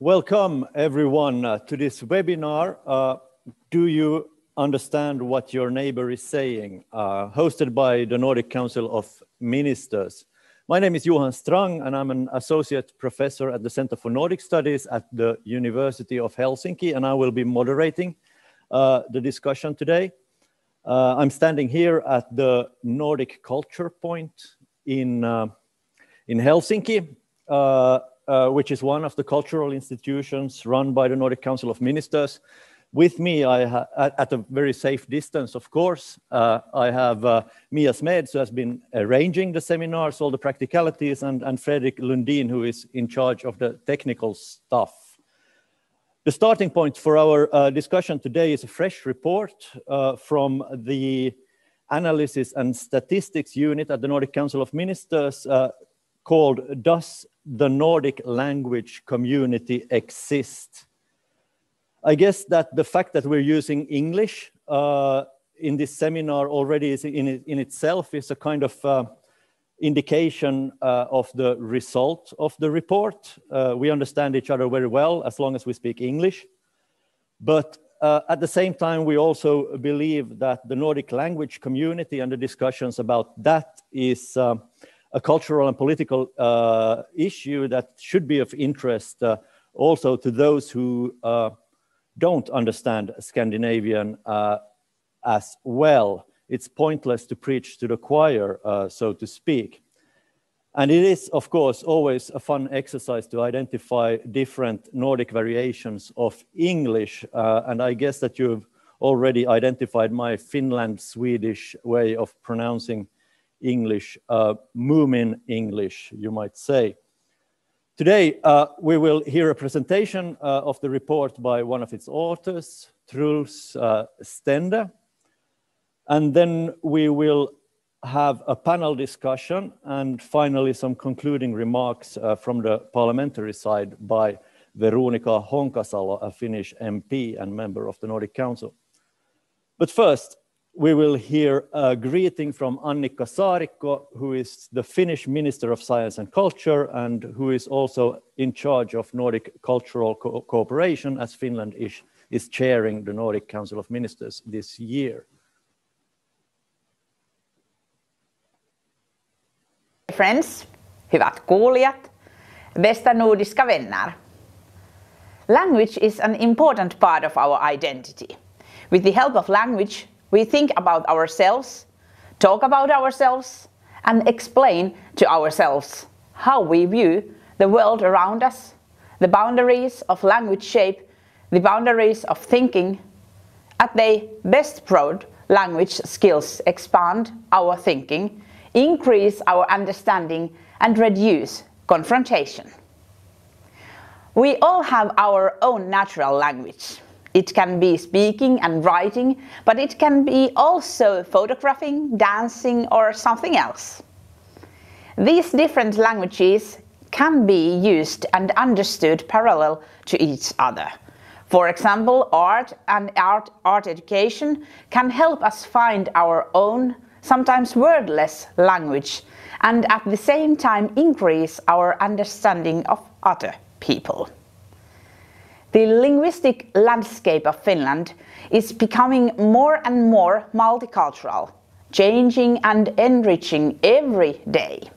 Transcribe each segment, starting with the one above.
Welcome everyone to this webinar. Do you understand what your neighbor is saying? Hosted by the Nordic Council of Ministers. My name is Johan Strang and I'm an associate professor at the Center for Nordic Studies at the University of Helsinki, and I will be moderating the discussion today. I'm standing here at the Nordic Culture Point in Helsinki, which is one of the cultural institutions run by the Nordic Council of Ministers. With me, at a very safe distance, of course, I have Mia Smeds, who has been arranging the seminars, all the practicalities, and Fredrik Lundin, who is in charge of the technical stuff. The starting point for our discussion today is a fresh report from the Analysis and Statistics Unit at the Nordic Council of Ministers called "Does the Nordic Language Community Exist?" I guess that the fact that we're using English in this seminar already is in itself is a kind of indication of the result of the report. We understand each other very well as long as we speak English. But at the same time, we also believe that the Nordic language community and the discussions about that is a cultural and political issue that should be of interest also to those who don't understand Scandinavian as well. It's pointless to preach to the choir, so to speak. And it is, of course, always a fun exercise to identify different Nordic variations of English. And I guess that you've already identified my Finland-Swedish way of pronouncing English, Moomin English, you might say. Today, we will hear a presentation of the report by one of its authors, Truls Stende. And then we will have a panel discussion and finally some concluding remarks from the parliamentary side by Veronica Honkasalo, a Finnish MP and member of the Nordic Council. But first, we will hear a greeting from Annikka Saarikko, who is the Finnish Minister of Science and Culture and who is also in charge of Nordic cultural cooperation, as Finland is chairing the Nordic Council of Ministers this year. Friends, hyvät kuulijat, bästa nordiska vänner. Language is an important part of our identity. With the help of language, we think about ourselves, talk about ourselves, and explain to ourselves how we view the world around us. The boundaries of language shape the boundaries of thinking. At their best broad, language skills expand our thinking, increase our understanding, and reduce confrontation. We all have our own natural language. It can be speaking and writing, but it can be also photographing, dancing, or something else. These different languages can be used and understood parallel to each other. For example, art and art education can help us find our own, sometimes wordless language, and at the same time increase our understanding of other people. The linguistic landscape of Finland is becoming more and more multicultural, changing and enriching every day.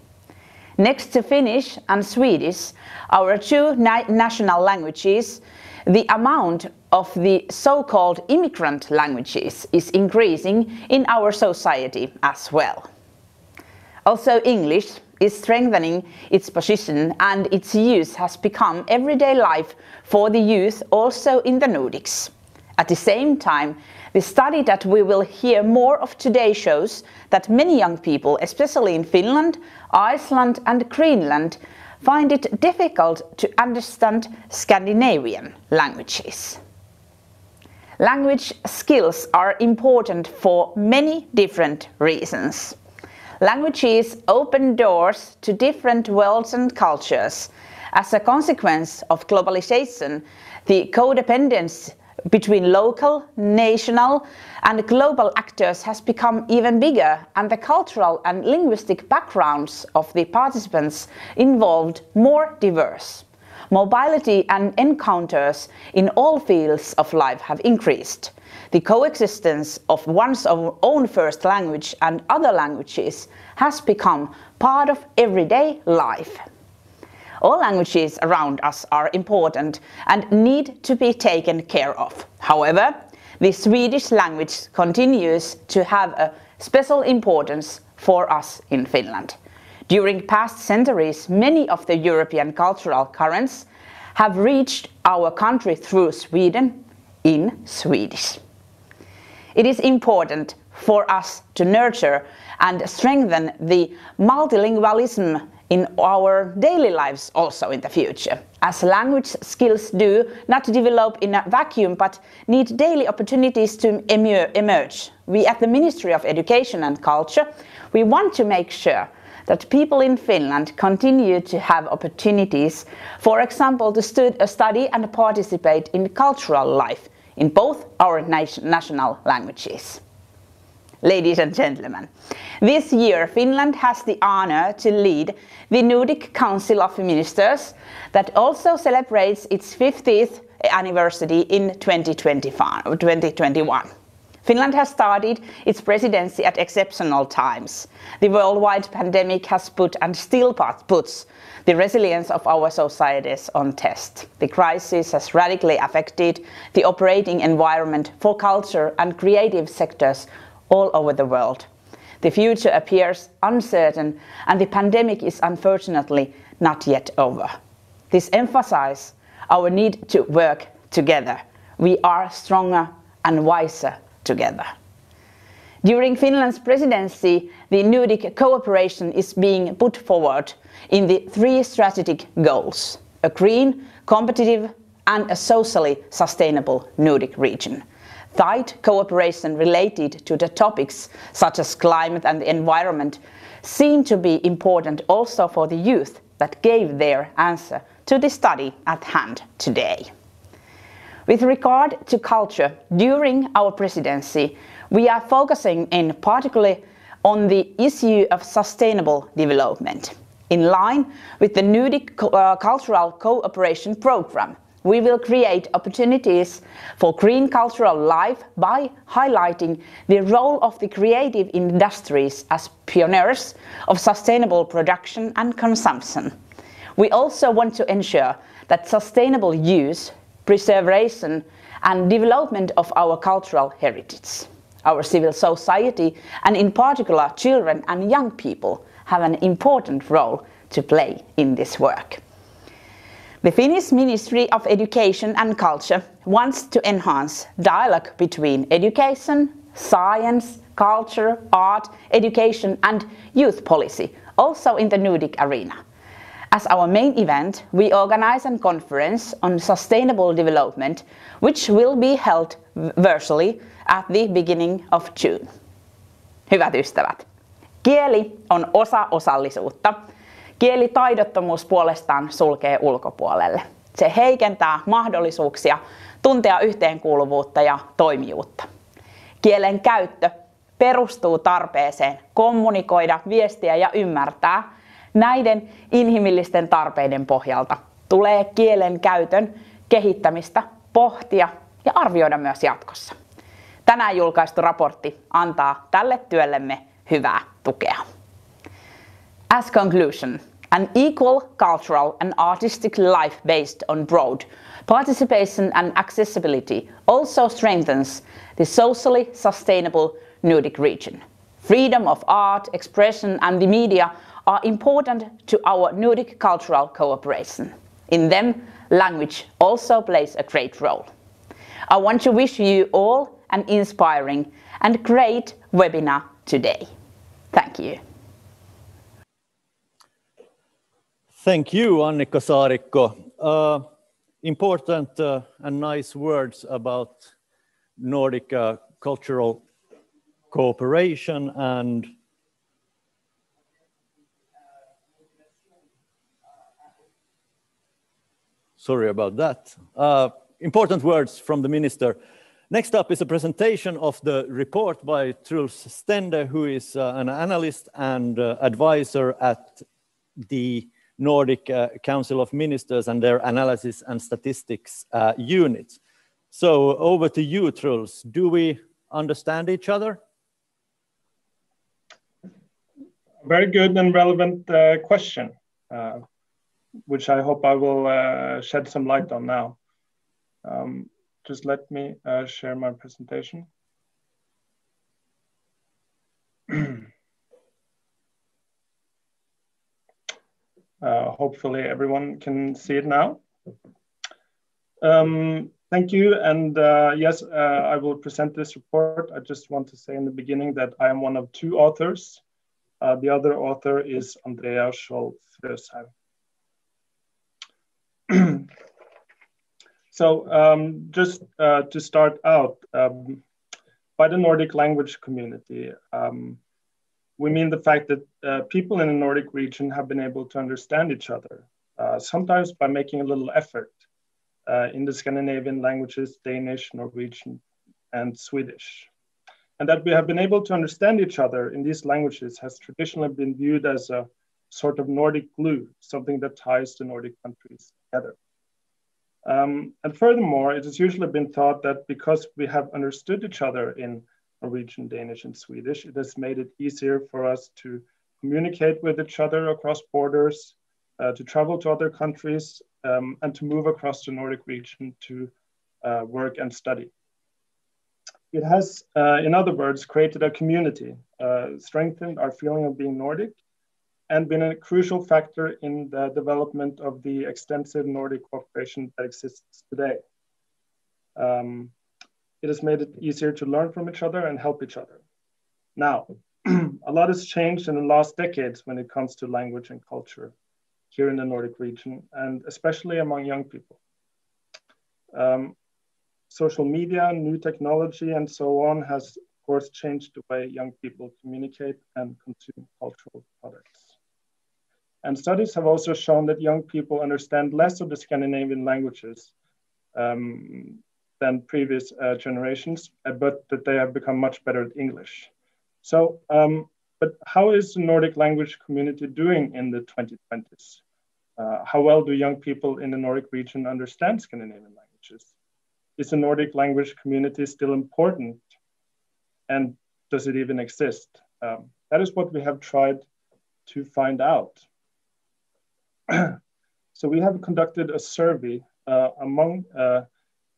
Next to Finnish and Swedish, our two national languages, the amount of the so-called immigrant languages is increasing in our society as well. Also, English is strengthening its position and its use has become everyday life for the youth also in the Nordics. At the same time, the study that we will hear more of today shows that many young people, especially in Finland, Iceland and Greenland, find it difficult to understand Scandinavian languages. Language skills are important for many different reasons. Languages open doors to different worlds and cultures. As a consequence of globalization, the codependence between local, national, and global actors has become even bigger, and the cultural and linguistic backgrounds of the participants involved more diverse. Mobility and encounters in all fields of life have increased. The coexistence of one's own first language and other languages has become part of everyday life. All languages around us are important and need to be taken care of. However, the Swedish language continues to have a special importance for us in Finland. During past centuries, many of the European cultural currents have reached our country through Sweden in Swedish. It is important for us to nurture and strengthen the multilingualism in our daily lives also in the future, as language skills do not develop in a vacuum but need daily opportunities to emerge. We at the Ministry of Education and Culture, we want to make sure that people in Finland continue to have opportunities, for example, to study and participate in cultural life in both our national languages. Ladies and gentlemen, this year Finland has the honor to lead the Nordic Council of Ministers that also celebrates its 50th anniversary in 2021. Finland has started its presidency at exceptional times. The worldwide pandemic has put and still puts the resilience of our societies on test. The crisis has radically affected the operating environment for culture and creative sectors all over the world. The future appears uncertain and the pandemic is unfortunately not yet over. This emphasizes our need to work together. We are stronger and wiser together. During Finland's presidency, the Nordic cooperation is being put forward in the 3 strategic goals: a green, competitive and a socially sustainable Nordic region. Tight cooperation related to the topics such as climate and the environment seem to be important also for the youth that gave their answer to the study at hand today. With regard to culture, during our presidency, we are focusing in particular on the issue of sustainable development. In line with the Nordic Cultural Cooperation Programme, we will create opportunities for green cultural life by highlighting the role of the creative industries as pioneers of sustainable production and consumption. We also want to ensure that sustainable use, preservation and development of our cultural heritage. Our civil society, and in particular children and young people, have an important role to play in this work. The Finnish Ministry of Education and Culture wants to enhance dialogue between education, science, culture, art, education and youth policy, also in the Nordic arena. As our main event, we organize a conference on sustainable development, which will be held virtually at the beginning of June. Hyvät ystävät, kieli on osa osallisuutta. Kielitaidottomuus puolestaan sulkee ulkopuolelle. Se heikentää mahdollisuuksia tuntea yhteenkuuluvuutta ja toimijuutta. Kielen käyttö perustuu tarpeeseen kommunikoida, viestiä ja ymmärtää. Näiden inhimillisten tarpeiden pohjalta tulee kielen käytön kehittämistä pohtia ja arvioida myös jatkossa. Tänään julkaistu raportti antaa tälle työllemme hyvää tukea. As conclusion, an equal cultural and artistic life based on broad participation and accessibility also strengthens the socially sustainable Nordic region. Freedom of art, expression and the media are important to our Nordic cultural cooperation. In them, language also plays a great role. I want to wish you all an inspiring and great webinar today. Thank you. Thank you, Annika Saarikko. Important and nice words about Nordic cultural cooperation and sorry about that. Important words from the minister. Next up is a presentation of the report by Truls Stende, who is an analyst and advisor at the Nordic Council of Ministers and their analysis and statistics unit. So over to you, Truls. Do we understand each other? Very good and relevant question, which I hope I will shed some light on now. Just let me share my presentation. Hopefully everyone can see it now. Thank you, and yes, I will present this report. I just want to say in the beginning that I am one of two authors. The other author is Andreas Scholl-Frösheim. So just to start out, by the Nordic language community, we mean the fact that people in the Nordic region have been able to understand each other, sometimes by making a little effort in the Scandinavian languages, Danish, Norwegian, and Swedish. And that we have been able to understand each other in these languages has traditionally been viewed as a sort of Nordic glue, something that ties the Nordic countries together. And furthermore, it has usually been thought that because we have understood each other in Norwegian, Danish, and Swedish, it has made it easier for us to communicate with each other across borders, to travel to other countries, and to move across the Nordic region to work and study. It has, in other words, created a community, strengthened our feeling of being Nordic, and been a crucial factor in the development of the extensive Nordic cooperation that exists today. It has made it easier to learn from each other and help each other. Now, a lot has changed in the last decades when it comes to language and culture here in the Nordic region, and especially among young people. Social media, new technology, and so on has, of course, changed the way young people communicate and consume cultural products. And studies have also shown that young people understand less of the Scandinavian languages than previous generations, but that they have become much better at English. So, but how is the Nordic language community doing in the 2020s? How well do young people in the Nordic region understand Scandinavian languages? Is the Nordic language community still important? And does it even exist? That is what we have tried to find out. So we have conducted a survey among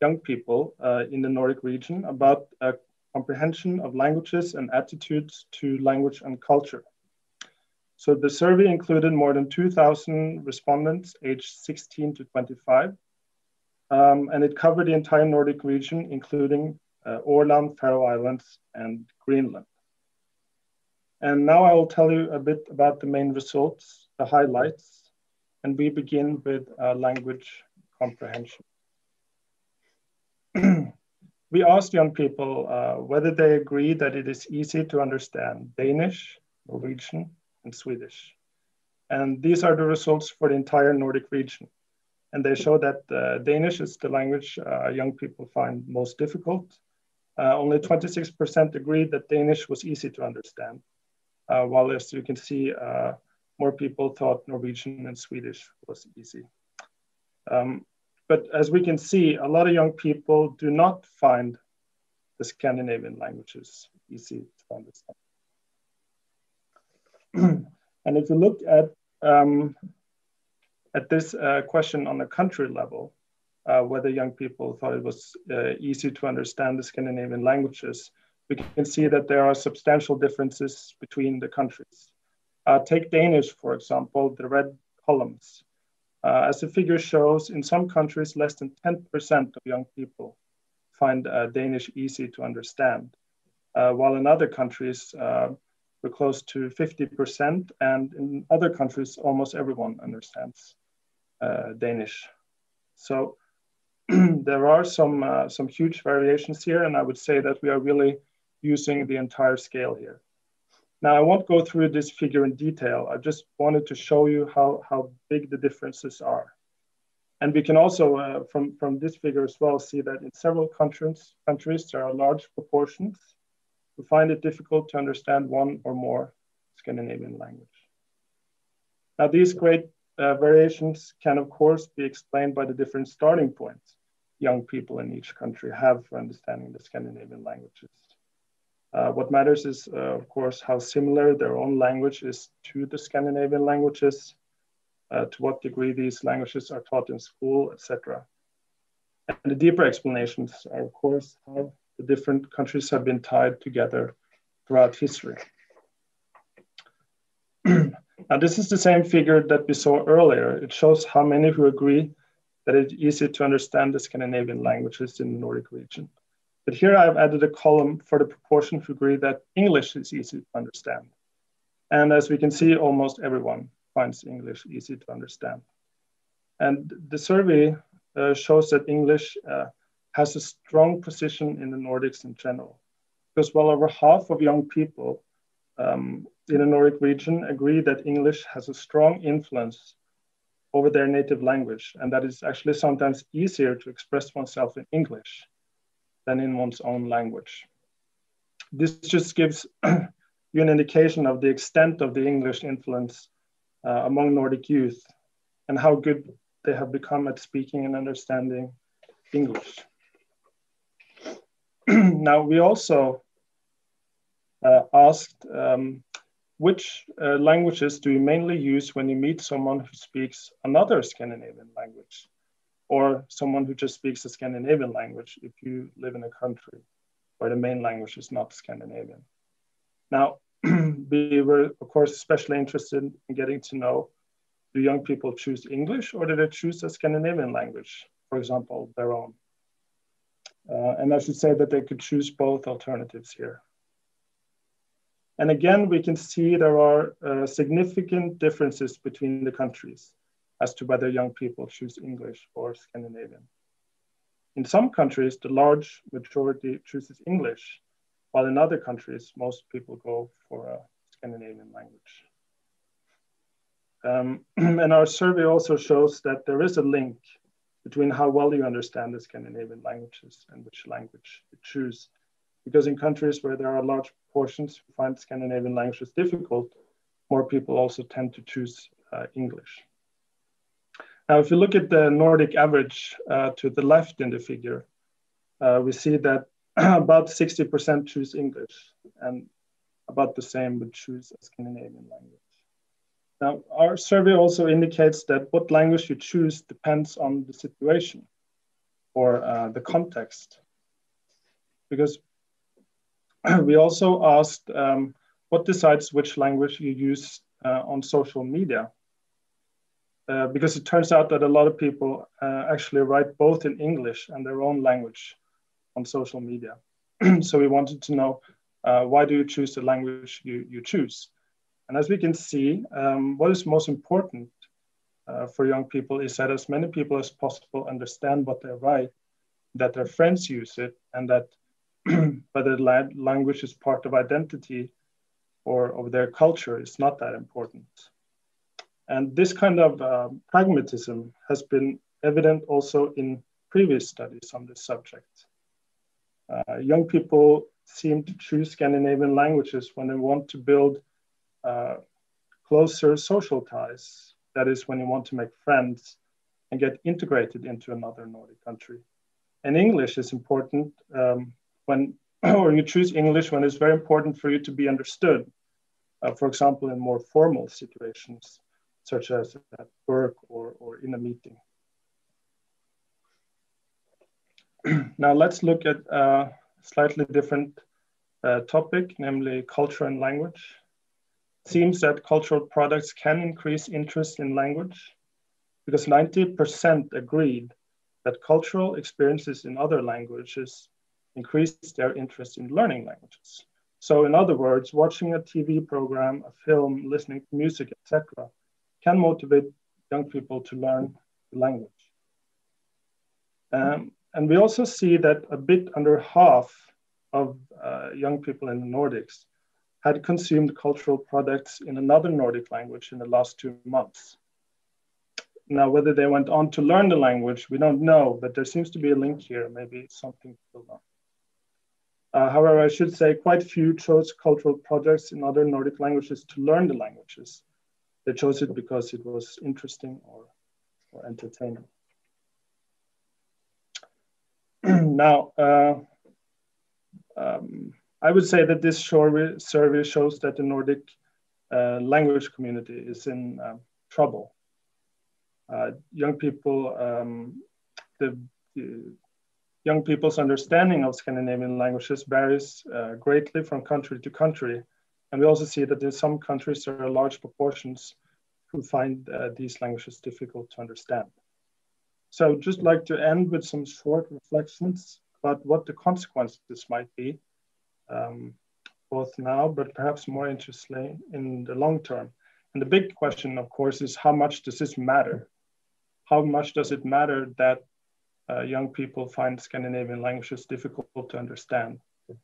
young people in the Nordic region about comprehension of languages and attitudes to language and culture. So the survey included more than 2,000 respondents aged 16 to 25. And it covered the entire Nordic region, including Åland, Faroe Islands, and Greenland. And now I will tell you a bit about the main results, the highlights, and we begin with language comprehension. We asked young people whether they agree that it is easy to understand Danish, Norwegian, and Swedish. And these are the results for the entire Nordic region. And they show that Danish is the language young people find most difficult. Only 26% agreed that Danish was easy to understand, while as you can see, more people thought Norwegian and Swedish was easy. But as we can see, a lot of young people do not find the Scandinavian languages easy to understand. And if you look at this question on a country level, whether young people thought it was easy to understand the Scandinavian languages, we can see that there are substantial differences between the countries. Take Danish, for example, the red columns. As the figure shows, in some countries, less than 10% of young people find Danish easy to understand, while in other countries, we're close to 50%, and in other countries, almost everyone understands Danish. So there are some huge variations here, and I would say that we are really using the entire scale here. Now, I won't go through this figure in detail. I just wanted to show you how big the differences are. And we can also, from this figure as well, see that in several countries, there are large proportions who find it difficult to understand one or more Scandinavian language. Now, these great variations can, of course, be explained by the different starting points young people in each country have for understanding the Scandinavian languages. What matters is, of course, how similar their own language is to the Scandinavian languages, to what degree these languages are taught in school, etc. And the deeper explanations are, of course, how the different countries have been tied together throughout history. Now, this is the same figure that we saw earlier. It shows how many who agree that it's easy to understand the Scandinavian languages in the Nordic region. But here I've added a column for the proportion who agree that English is easy to understand. And as we can see, almost everyone finds English easy to understand. And the survey shows that English has a strong position in the Nordics in general, because well over half of young people in the Nordic region agree that English has a strong influence over their native language, and that it's actually sometimes easier to express oneself in English than in one's own language. This just gives you an indication of the extent of the English influence among Nordic youth and how good they have become at speaking and understanding English. Now, we also asked which languages do you mainly use when you meet someone who speaks another Scandinavian language, or someone who just speaks a Scandinavian language if you live in a country where the main language is not Scandinavian. Now, we were, of course, especially interested in getting to know, do young people choose English or do they choose a Scandinavian language, for example, their own? And I should say that they could choose both alternatives here. And again, we can see there are significant differences between the countries as to whether young people choose English or Scandinavian. In some countries, the large majority chooses English, while in other countries, most people go for a Scandinavian language. And our survey also shows that there is a link between how well you understand the Scandinavian languages and which language you choose. Because in countries where there are large portions who find Scandinavian languages difficult, more people also tend to choose English. Now, if you look at the Nordic average to the left in the figure, we see that about 60% choose English and about the same would choose a Scandinavian language. Now, our survey also indicates that what language you choose depends on the situation or the context. Because we also asked what decides which language you use on social media. Because it turns out that a lot of people actually write both in English and their own language on social media. So we wanted to know, why do you choose the language you choose? And as we can see, what is most important for young people is that as many people as possible understand what they write, that their friends use it, and that whether the language is part of identity or of their culture is not that important. And this kind of pragmatism has been evident also in previous studies on this subject. Young people seem to choose Scandinavian languages when they want to build closer social ties. That is, when you want to make friends and get integrated into another Nordic country. And English is important or you choose English when it's very important for you to be understood. For example, in more formal situations, such as at work or in a meeting. Now let's look at a slightly different topic, namely culture and language. It seems that cultural products can increase interest in language because 90% agreed that cultural experiences in other languages increase their interest in learning languages. So in other words, watching a TV program, a film, listening to music, etc., can motivate young people to learn the language. And we also see that a bit under half of young people in the Nordics had consumed cultural products in another Nordic language in the last 2 months. Now, whether they went on to learn the language, we don't know, but there seems to be a link here, maybe something to build on. However, I should say quite few chose cultural projects in other Nordic languages to learn the languages. They chose it because it was interesting or entertaining. Now, I would say that this survey shows that the Nordic language community is in trouble. Young people, the young people's understanding of Scandinavian languages varies greatly from country to country. And we also see that in some countries there are large proportions who find these languages difficult to understand. So I'd just like to end with some short reflections about what the consequences might be, both now, but perhaps more interestingly in the long term. And the big question, of course, is how much does this matter? How much does it matter that young people find Scandinavian languages difficult to understand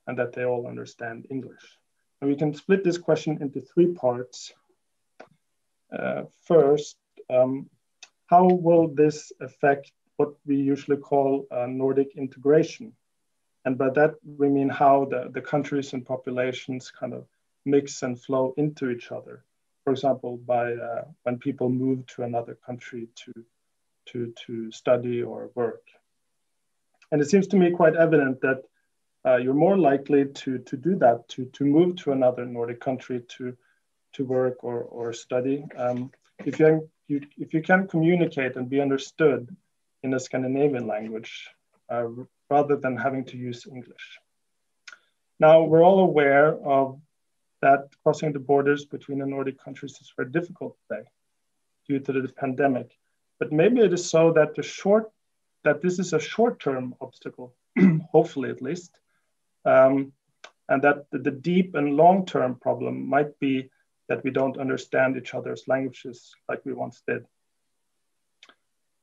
and that they all understand English? And we can split this question into three parts. First, how will this affect what we usually call Nordic integration? And by that, we mean how the countries and populations kind of mix and flow into each other. For example, by when people move to another country to study or work. And it seems to me quite evident that you're more likely to do that, to move to another Nordic country to work or study, if you can communicate and be understood in a Scandinavian language, rather than having to use English. Now, we're all aware of that crossing the borders between the Nordic countries is very difficult today due to the pandemic. But maybe it is so that this is a short-term obstacle, hopefully at least, and that the deep and long-term problem might be that we don't understand each other's languages like we once did.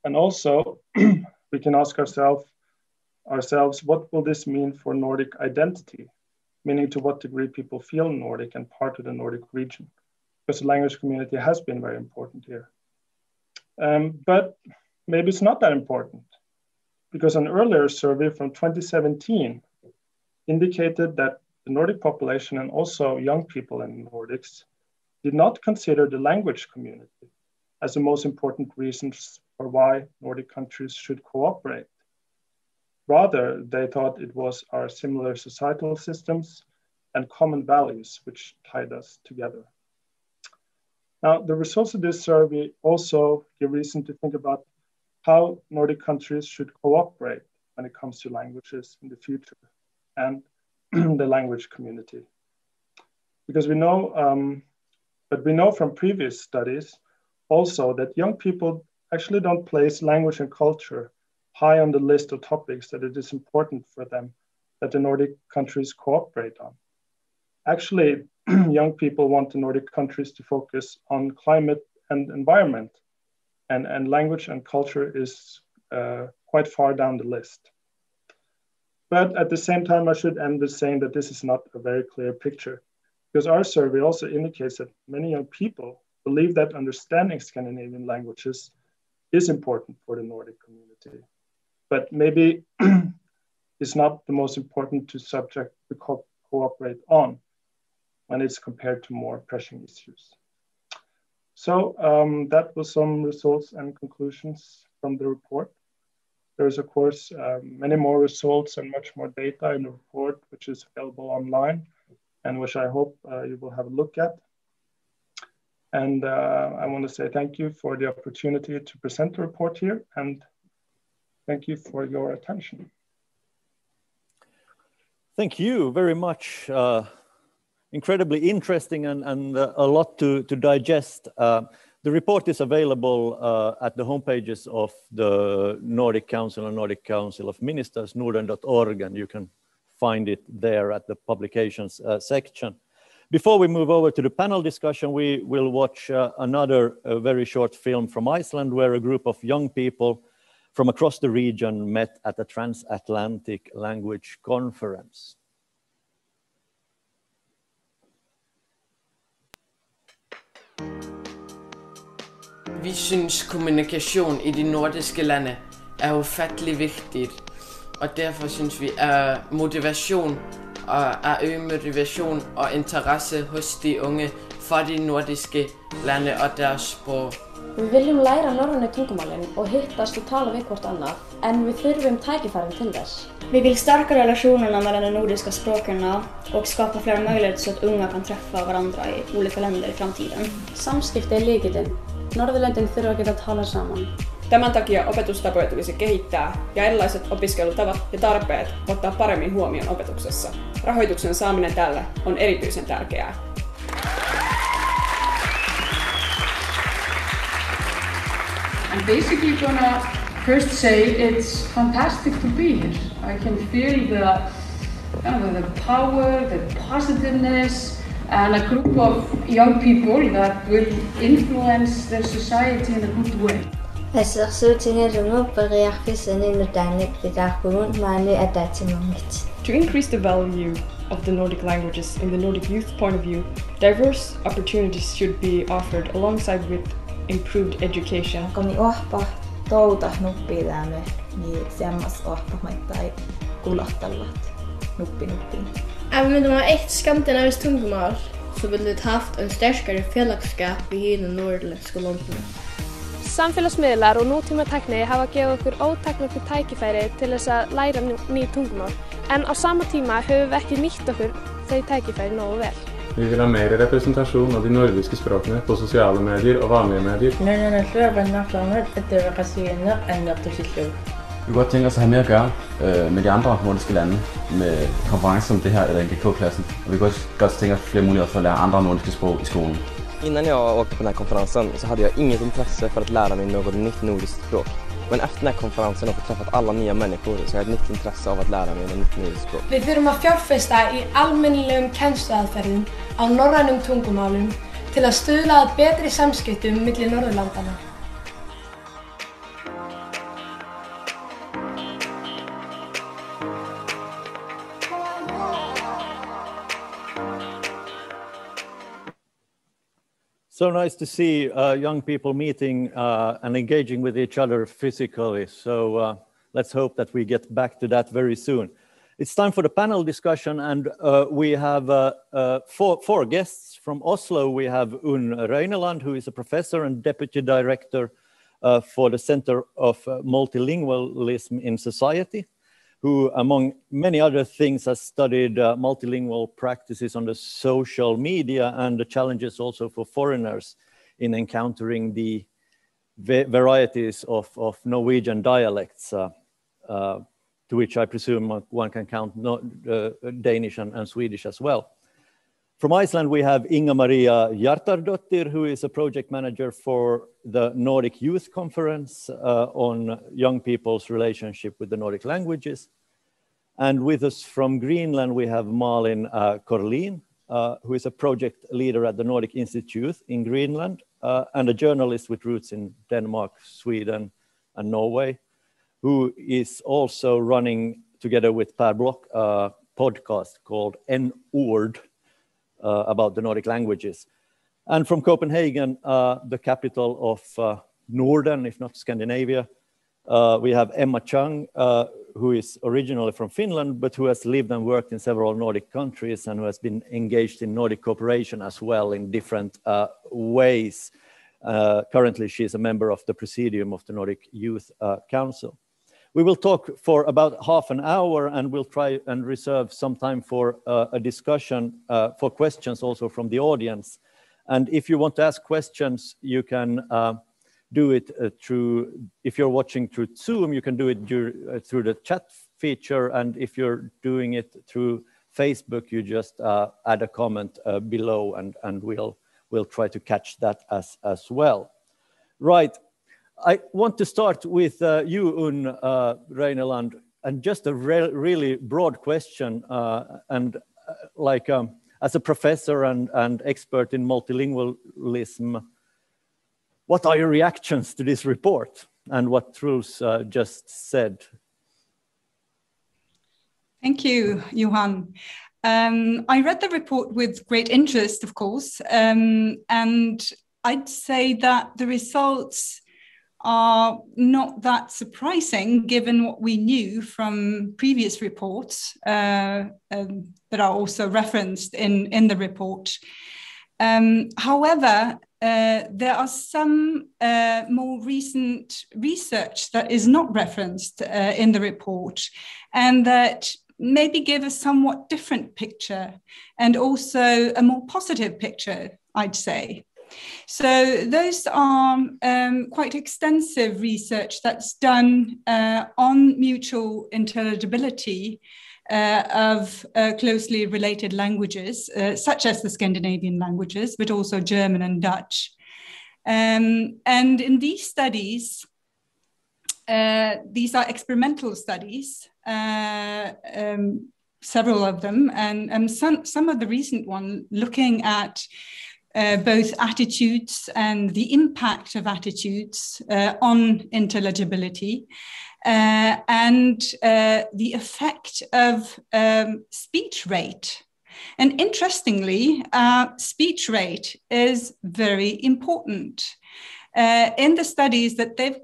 And also, we can ask ourselves, what will this mean for Nordic identity? Meaning to what degree people feel Nordic and part of the Nordic region, because the language community has been very important here. But maybe it's not that important, because an earlier survey from 2017 indicated that the Nordic population and also young people in the Nordics did not consider the language community as the most important reasons for why Nordic countries should cooperate. Rather, they thought it was our similar societal systems and common values which tied us together. Now, the results of this survey also give reason to think about how Nordic countries should cooperate when it comes to languages in the future and the language community. Because we know, but we know from previous studies also that young people actually don't place language and culture high on the list of topics that it is important for them that the Nordic countries cooperate on. Actually, young people want the Nordic countries to focus on climate and environment, and language and culture is quite far down the list. But at the same time, I should end with saying that this is not a very clear picture, because our survey also indicates that many young people believe that understanding Scandinavian languages is important for the Nordic community, but maybe it's not the most important subject to cooperate on when it's compared to more pressing issues. So that was some results and conclusions from the report. There's, of course, many more results and much more data in the report, which is available online and which I hope you will have a look at. And I want to say thank you for the opportunity to present the report here, and thank you for your attention. Thank you very much. Incredibly interesting and a lot to digest. The report is available at the homepages of the Nordic Council and Nordic Council of Ministers, norden.org, and you can find it there at the publications section. Before we move over to the panel discussion, we will watch another very short film from Iceland, where a group of young people from across the region met at a transatlantic language conference. Vi synes kommunikation i de nordiske lande er ufattelig vigtigt, og derfor synes vi motivation og at øge motivation og interesse hos de unge for de nordiske lande og deres sprog. Við viljum læra norrænu tungumálin og hittast og tala við hvort annað, en við þurfum tækifærin till dess. Vi vill stärka relationerna mellan de nordiska språken och skapa fler möjligheter så att unga kan träffa varandra i olika länder i framtiden. Samskipti er lykillinn. Norðurlöndin þurfa að geta tala saman. Tämän takia opetustapoja tulisi kehittää ja erilaiset opiskelutavat ja tarpeet ottaa paremmin huomioon opetuksessa. Rahoituksen saaminen tälle on erityisen tärkeää. I'm basically gonna first say it's fantastic to be here. I can feel the power, the positiveness, and a group of young people that will influence their society in a good way. To increase the value of the Nordic languages in the Nordic youth point of view, diverse opportunities should be offered alongside with improved education. Kun ohpa touta nuppiidäämme, niin semmas ohpa maittai kulahtallat nuppiin. Även om man är ett skandinaviskt tungomál så vill det haft en starkare fellagskap i hela norrländska länderna. Samfélagsmiðlar og nútímatækni hafa gefið okkur ótakmörkuð tækifæri til þess að læra ný tungumál, en á sama tíma höfum við ekki nýtt okkur þau tækifæri nógu vel. Vi vill ha mer representation av de nordiska språken på sociala medier och vanliga medier. Vi kunne godt tænke os at have mere at gøre med de andre nordiske lande, med konferencer som det her eller NGK-klassen. Och vi kunne godt tænke os flere muligheder for at lære andre nordiske sprog i skolen. Innan jag åkte på den här konferensen så hade jag inget intresse för att lära mig något nytt nordiskt språk. Men efter den här konferensen och träffat alla nya människor så har jag ett nytt intresse av att lära mig ett nytt nordiskt språk. Vi þurfum að fjárfesta í almennilegum kennsluaðferðum á norrænum tungumálum til að stuðla að betri samskiptum milli Norðurlandanna. So nice to see young people meeting and engaging with each other physically. So let's hope that we get back to that very soon. It's time for the panel discussion, and we have four guests from Oslo. We have Unga Reineland, who is a professor and deputy director for the Center of Multilingualism in Society, who, among many other things, has studied multilingual practices on the social media and the challenges also for foreigners in encountering the varieties of Norwegian dialects, to which I presume one can count Danish and Swedish as well. From Iceland, we have Inga-Maria Hjartardóttir, who is a project manager for the Nordic Youth Conference on young people's relationship with the Nordic languages. And with us from Greenland, we have Malin Korlin, who is a project leader at the Nordic Institute in Greenland and a journalist with roots in Denmark, Sweden, and Norway, who is also running, together with Per Block, a podcast called En Ord, about the Nordic languages. And from Copenhagen, the capital of Norden, if not Scandinavia, we have Emma Chung, who is originally from Finland, but who has lived and worked in several Nordic countries and who has been engaged in Nordic cooperation as well in different ways. Currently, she is a member of the Presidium of the Nordic Youth Council. We will talk for about half an hour, and we'll try and reserve some time for a discussion for questions also from the audience. And if you want to ask questions, you can do it through, if you're watching through Zoom, you can do it through the chat feature. And if you're doing it through Facebook, you just add a comment below, and we'll try to catch that as well. Right. I want to start with you, Unga Reineland, and just a really broad question. As a professor and expert in multilingualism, what are your reactions to this report and what Truls just said? Thank you, Johan. I read the report with great interest, of course, and I'd say that the results are not that surprising given what we knew from previous reports that are also referenced in the report. However, there are some more recent research that is not referenced in the report, and that maybe give a somewhat different picture, and also a more positive picture, I'd say. So those are quite extensive research that's done on mutual intelligibility of closely related languages, such as the Scandinavian languages, but also German and Dutch. And in these studies, these are experimental studies, several of them, and some of the recent ones looking at both attitudes and the impact of attitudes on intelligibility, and the effect of speech rate. And interestingly, speech rate is very important. In the studies that they've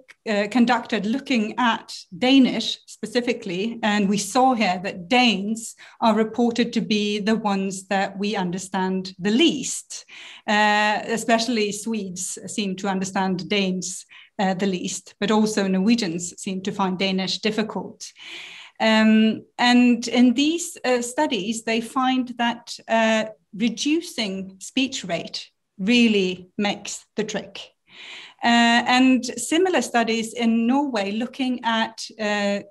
conducted looking at Danish specifically, and we saw here that Danes are reported to be the ones that we understand the least, especially Swedes seem to understand Danes the least, but also Norwegians seem to find Danish difficult. And in these studies, they find that reducing speech rate really makes the trick. And similar studies in Norway looking at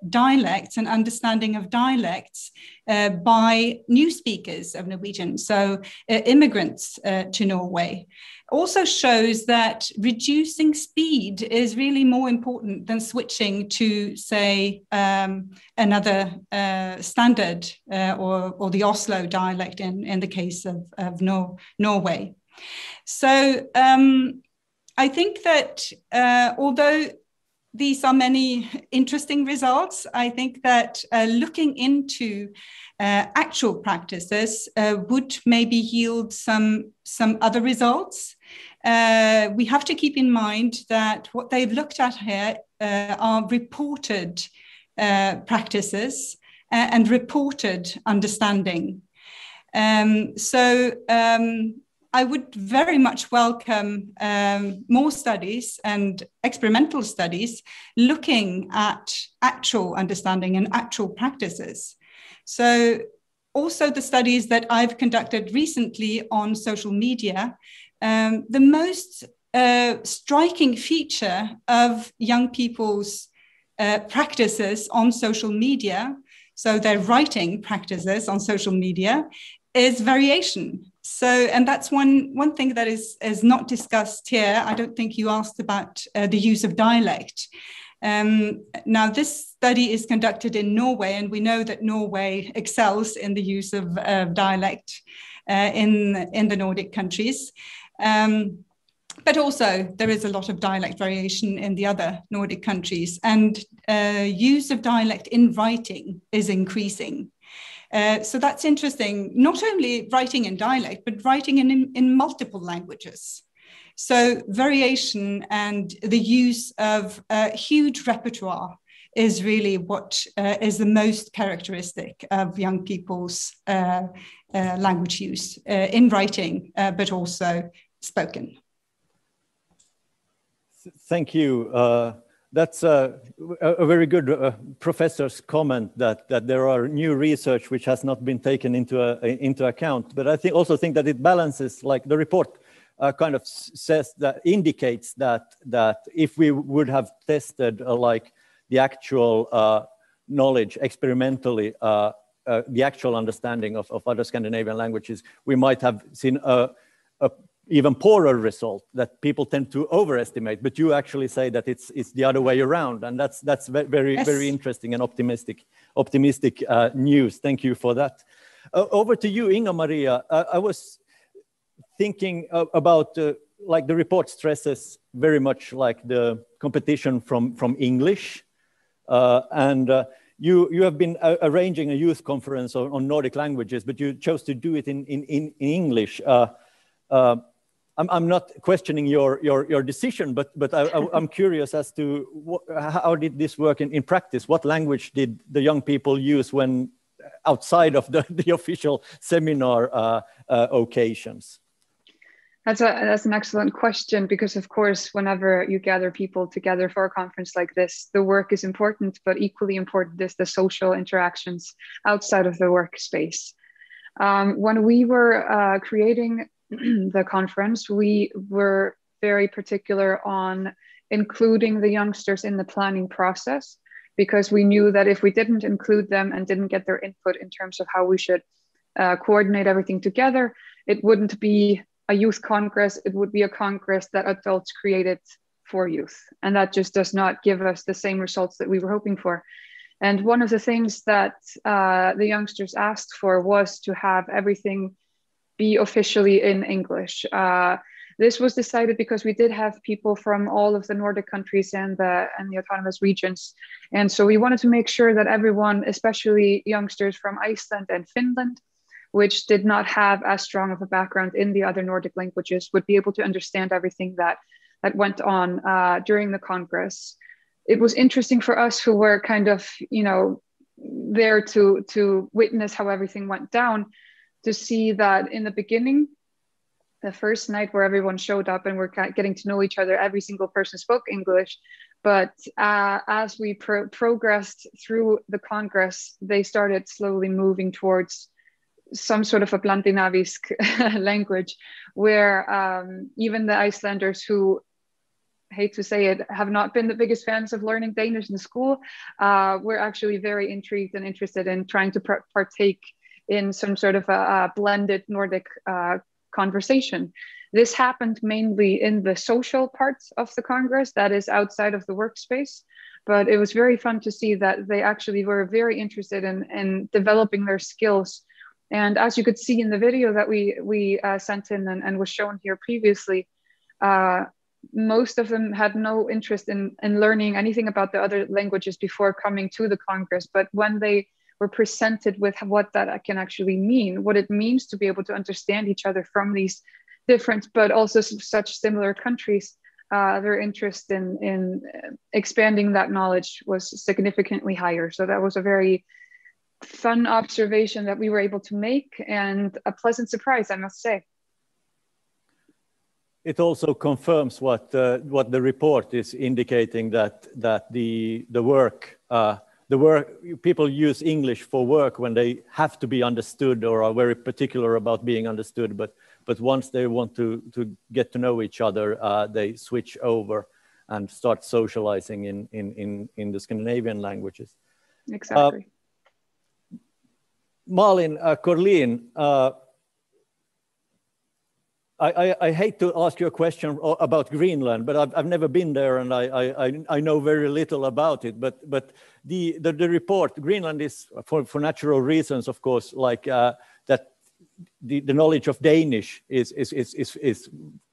dialects and understanding of dialects by new speakers of Norwegian, so immigrants to Norway, also shows that reducing speed is really more important than switching to, say, another standard or the Oslo dialect in the case of Norway. So I think that although these are many interesting results, I think that looking into actual practices would maybe yield some other results. We have to keep in mind that what they've looked at here are reported practices and reported understanding. I would very much welcome more studies and experimental studies looking at actual understanding and actual practices. So also the studies that I've conducted recently on social media, the most striking feature of young people's practices on social media, so their writing practices on social media, is variation. So, and that's one thing that is not discussed here. I don't think you asked about the use of dialect. Now, this study is conducted in Norway, and we know that Norway excels in the use of dialect in the Nordic countries. But also, there is a lot of dialect variation in the other Nordic countries, and use of dialect in writing is increasing. So that's interesting, not only writing in dialect, but writing in multiple languages. So variation and the use of a huge repertoire is really what is the most characteristic of young people's language use in writing, but also spoken. Thank you. That's a very good professor's comment that there are new research which has not been taken into account. But I also think that it balances, like the report kind of says, that indicates that if we would have tested like the actual knowledge experimentally, the actual understanding of other Scandinavian languages, we might have seen a even poorer result, that people tend to overestimate. But you actually say that it's the other way around, and that's very yes. Very interesting and optimistic news. Thank you for that. Over to you, Inga-Maria. I was thinking about like the report stresses very much like the competition from English, and you have been arranging a youth conference on Nordic languages, but you chose to do it in English. I'm not questioning your decision, but I'm curious as to how did this work in practice? What language did the young people use when outside of the official seminar occasions? That's an excellent question, because of course, whenever you gather people together for a conference like this, the work is important, but equally important is the social interactions outside of the workspace. When we were creating the conference, we were very particular on including the youngsters in the planning process, because we knew that if we didn't include them and didn't get their input in terms of how we should coordinate everything together, it wouldn't be a youth congress, it would be a congress that adults created for youth. And that just does not give us the same results that we were hoping for. And one of the things that the youngsters asked for was to have everything be officially in English. This was decided because we did have people from all of the Nordic countries and the autonomous regions. And so we wanted to make sure that everyone, especially youngsters from Iceland and Finland, which did not have as strong of a background in the other Nordic languages, would be able to understand everything that went on during the Congress. It was interesting for us who were kind of, there to witness how everything went down, to see that in the beginning, the first night where everyone showed up and we're getting to know each other, every single person spoke English. But as we progressed through the Congress, they started slowly moving towards some sort of a blandinavisk language, where even the Icelanders, who, hate to say it, have not been the biggest fans of learning Danish in school, were actually very intrigued and interested in trying to partake in some sort of a blended Nordic conversation. This happened mainly in the social parts of the Congress, that is outside of the workspace. But it was very fun to see that they actually were very interested in developing their skills. And as you could see in the video that we sent in and was shown here previously, most of them had no interest in learning anything about the other languages before coming to the Congress. But when they were presented with what that can actually mean, what it means to be able to understand each other from these different but also such similar countries, their interest in expanding that knowledge was significantly higher. So that was a very fun observation that we were able to make, and a pleasant surprise, I must say. It also confirms what the report is indicating, that the work people use English for work when they have to be understood or are very particular about being understood, but once they want to get to know each other, they switch over and start socializing in the Scandinavian languages. Exactly. Malin, Corleen, I hate to ask you a question about Greenland, but I've never been there, and I know very little about it. But the report, Greenland is for natural reasons, of course, like that the knowledge of Danish is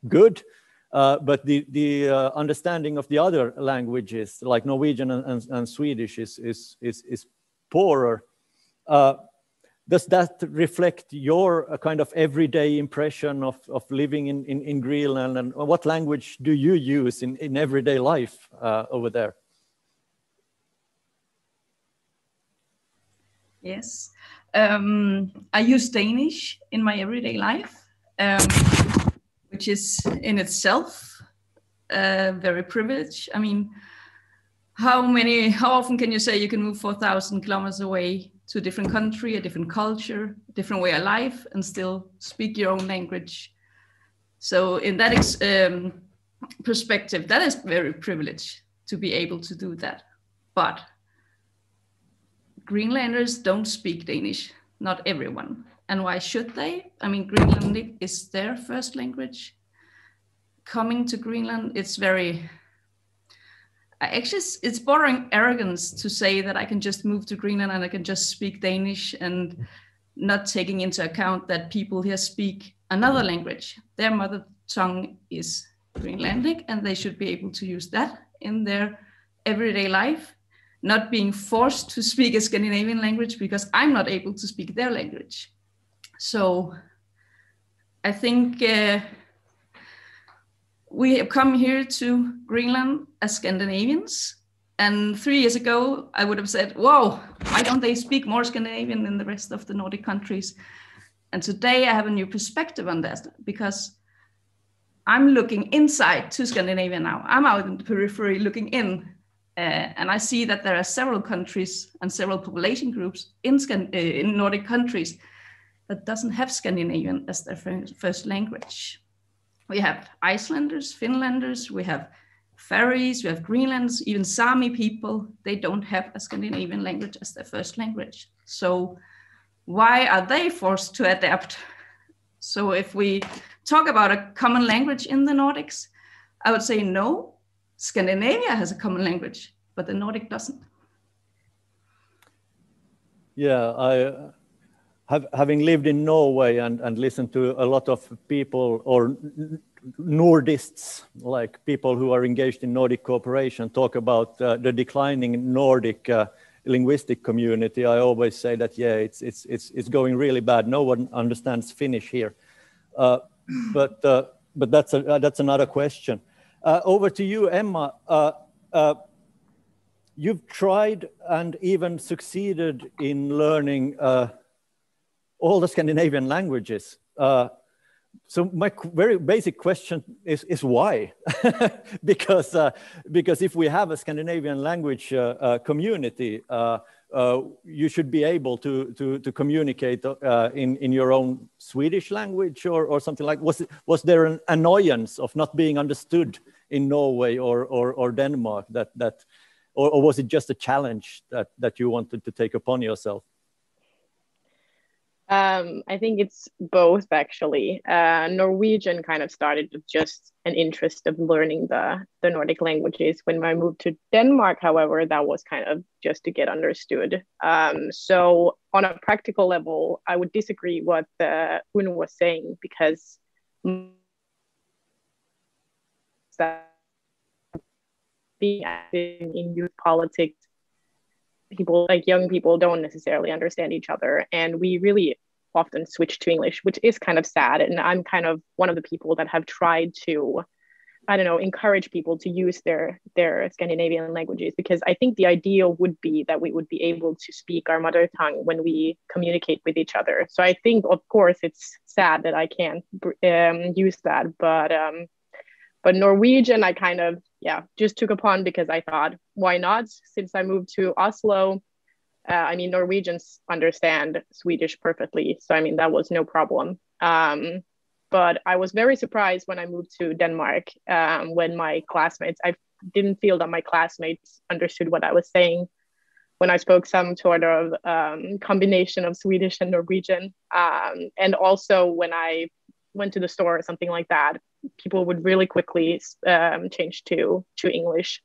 good, but the understanding of the other languages like Norwegian and Swedish is poorer. Does that reflect your kind of everyday impression of living in Greenland, and what language do you use in everyday life over there? Yes, I use Danish in my everyday life, which is in itself very privileged. I mean, how often can you say you can move 4,000 kilometers away to a different country, a different culture, a different way of life, and still speak your own language? So in that perspective, that is very privileged to be able to do that. But Greenlanders don't speak Danish, not everyone. And why should they? I mean, Greenlandic is their first language. Coming to Greenland, it's very... Actually, it's bordering arrogance to say that I can just move to Greenland and I can just speak Danish, and not taking into account that people here speak another language. Their mother tongue is Greenlandic, and they should be able to use that in their everyday life, not being forced to speak a Scandinavian language because I'm not able to speak their language. So I think we have come here to Greenland as Scandinavians, and 3 years ago I would have said, whoa, why don't they speak more Scandinavian than the rest of the Nordic countries? And today I have a new perspective on that, because I'm looking inside to Scandinavia now. I'm out in the periphery looking in, and I see that there are several countries and several population groups in Nordic countries that doesn't have Scandinavian as their first language. We have Icelanders, Finlanders, we have Faroese, we have Greenlanders, even Sami people. They don't have a Scandinavian language as their first language. So why are they forced to adapt? So if we talk about a common language in the Nordics, I would say no, Scandinavia has a common language, but the Nordic doesn't. Yeah, having lived in Norway and listened to a lot of people, or Nordists, like people who are engaged in Nordic cooperation, talk about the declining Nordic linguistic community, I always say that, yeah, it's going really bad. No one understands Finnish here. But that's another question. Over to you, Emma. You've tried and even succeeded in learning all the Scandinavian languages. So my very basic question is why? because if we have a Scandinavian language community, you should be able to communicate in your own Swedish language or something like. Was there an annoyance of not being understood in Norway or Denmark or was it just a challenge that you wanted to take upon yourself? I think it's both, actually. Norwegian kind of started with just an interest of learning the Nordic languages. When I moved to Denmark, however, that was kind of just to get understood. So on a practical level, I would disagree what Unga was saying, because being active in youth politics, people, like young people, don't necessarily understand each other, and we really often switch to English, which is kind of sad. And I'm kind of one of the people that have tried to, I don't know, encourage people to use their Scandinavian languages, because I think the ideal would be that we would be able to speak our mother tongue when we communicate with each other. So I think, of course, it's sad that I can't use that, but Norwegian I kind of just took upon because I thought, why not? Since I moved to Oslo, I mean, Norwegians understand Swedish perfectly, so I mean, that was no problem. But I was very surprised when I moved to Denmark, when my classmates, I didn't feel that my classmates understood what I was saying when I spoke some sort of combination of Swedish and Norwegian. And also when I went to the store or something like that, people would really quickly change to English.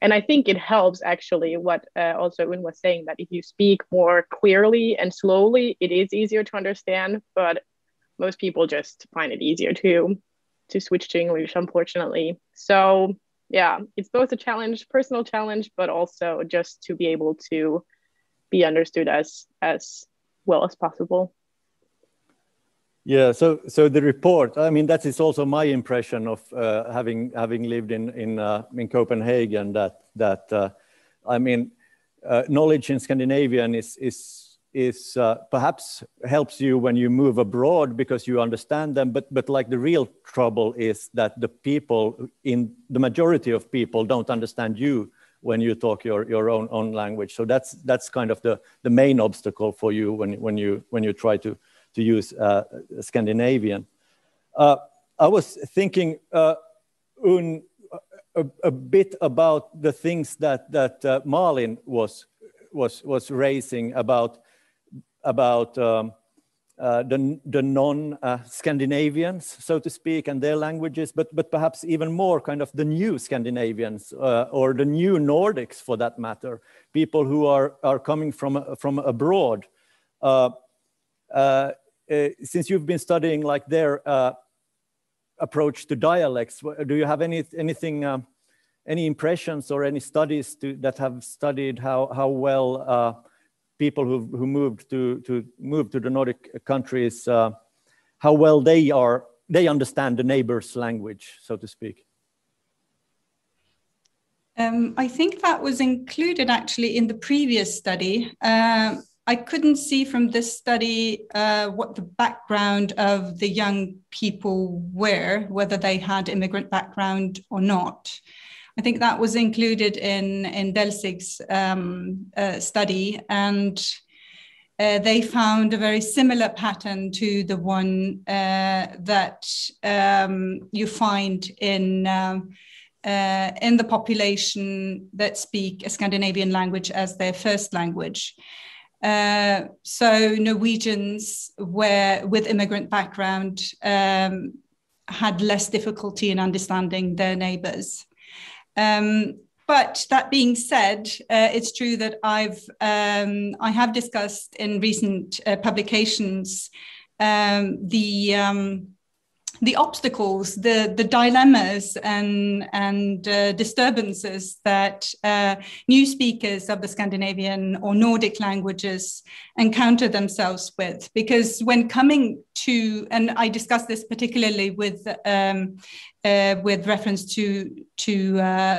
And I think it helps, actually, what also Unga was saying, that if you speak more clearly and slowly, it is easier to understand, but most people just find it easier to switch to English, unfortunately. So yeah, it's both a challenge, personal challenge, but also just to be able to be understood as well as possible. Yeah, so the report, I mean, that is also my impression of having lived in Copenhagen, that I mean, knowledge in Scandinavian is perhaps helps you when you move abroad because you understand them, but like the real trouble is that the majority of people don't understand you when you talk your own language. So that's kind of the main obstacle for you when you try to use Scandinavian. I was thinking a bit about the things that Malin was raising about the non-Scandinavians, so to speak, and their languages, but perhaps even more kind of the new Scandinavians or the new Nordics, for that matter, people who are coming from abroad. Since you've been studying like their approach to dialects, do you have any impressions or any studies that have studied how well people who moved to the Nordic countries, how well they understand the neighbor's language, so to speak? I think that was included actually in the previous study. I couldn't see from this study what the background of the young people were, whether they had immigrant background or not. I think that was included in Delsig's study, and they found a very similar pattern to the one that you find in the population that speak a Scandinavian language as their first language. So Norwegians with immigrant background had less difficulty in understanding their neighbors. But that being said, it's true that I have discussed in recent publications the obstacles, the dilemmas and disturbances that new speakers of the Scandinavian or Nordic languages encounter themselves with. Because when coming to, and I discussed this particularly with reference to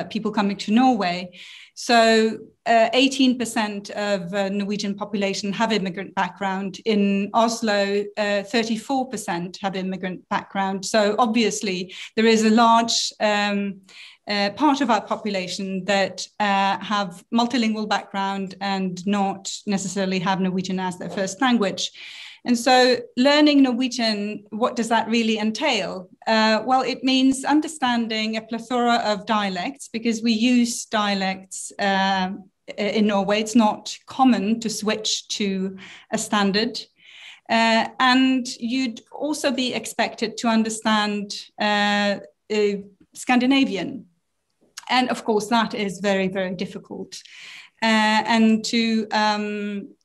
people coming to Norway. So 18% of Norwegian population have immigrant background. In Oslo, 34% have immigrant background. So obviously there is a large part of our population that have multilingual background and not necessarily have Norwegian as their first language. And so learning Norwegian, what does that really entail? Well, it means understanding a plethora of dialects, because we use dialects in Norway. It's not common to switch to a standard. And you'd also be expected to understand Scandinavian. And of course, that is very, very difficult. And to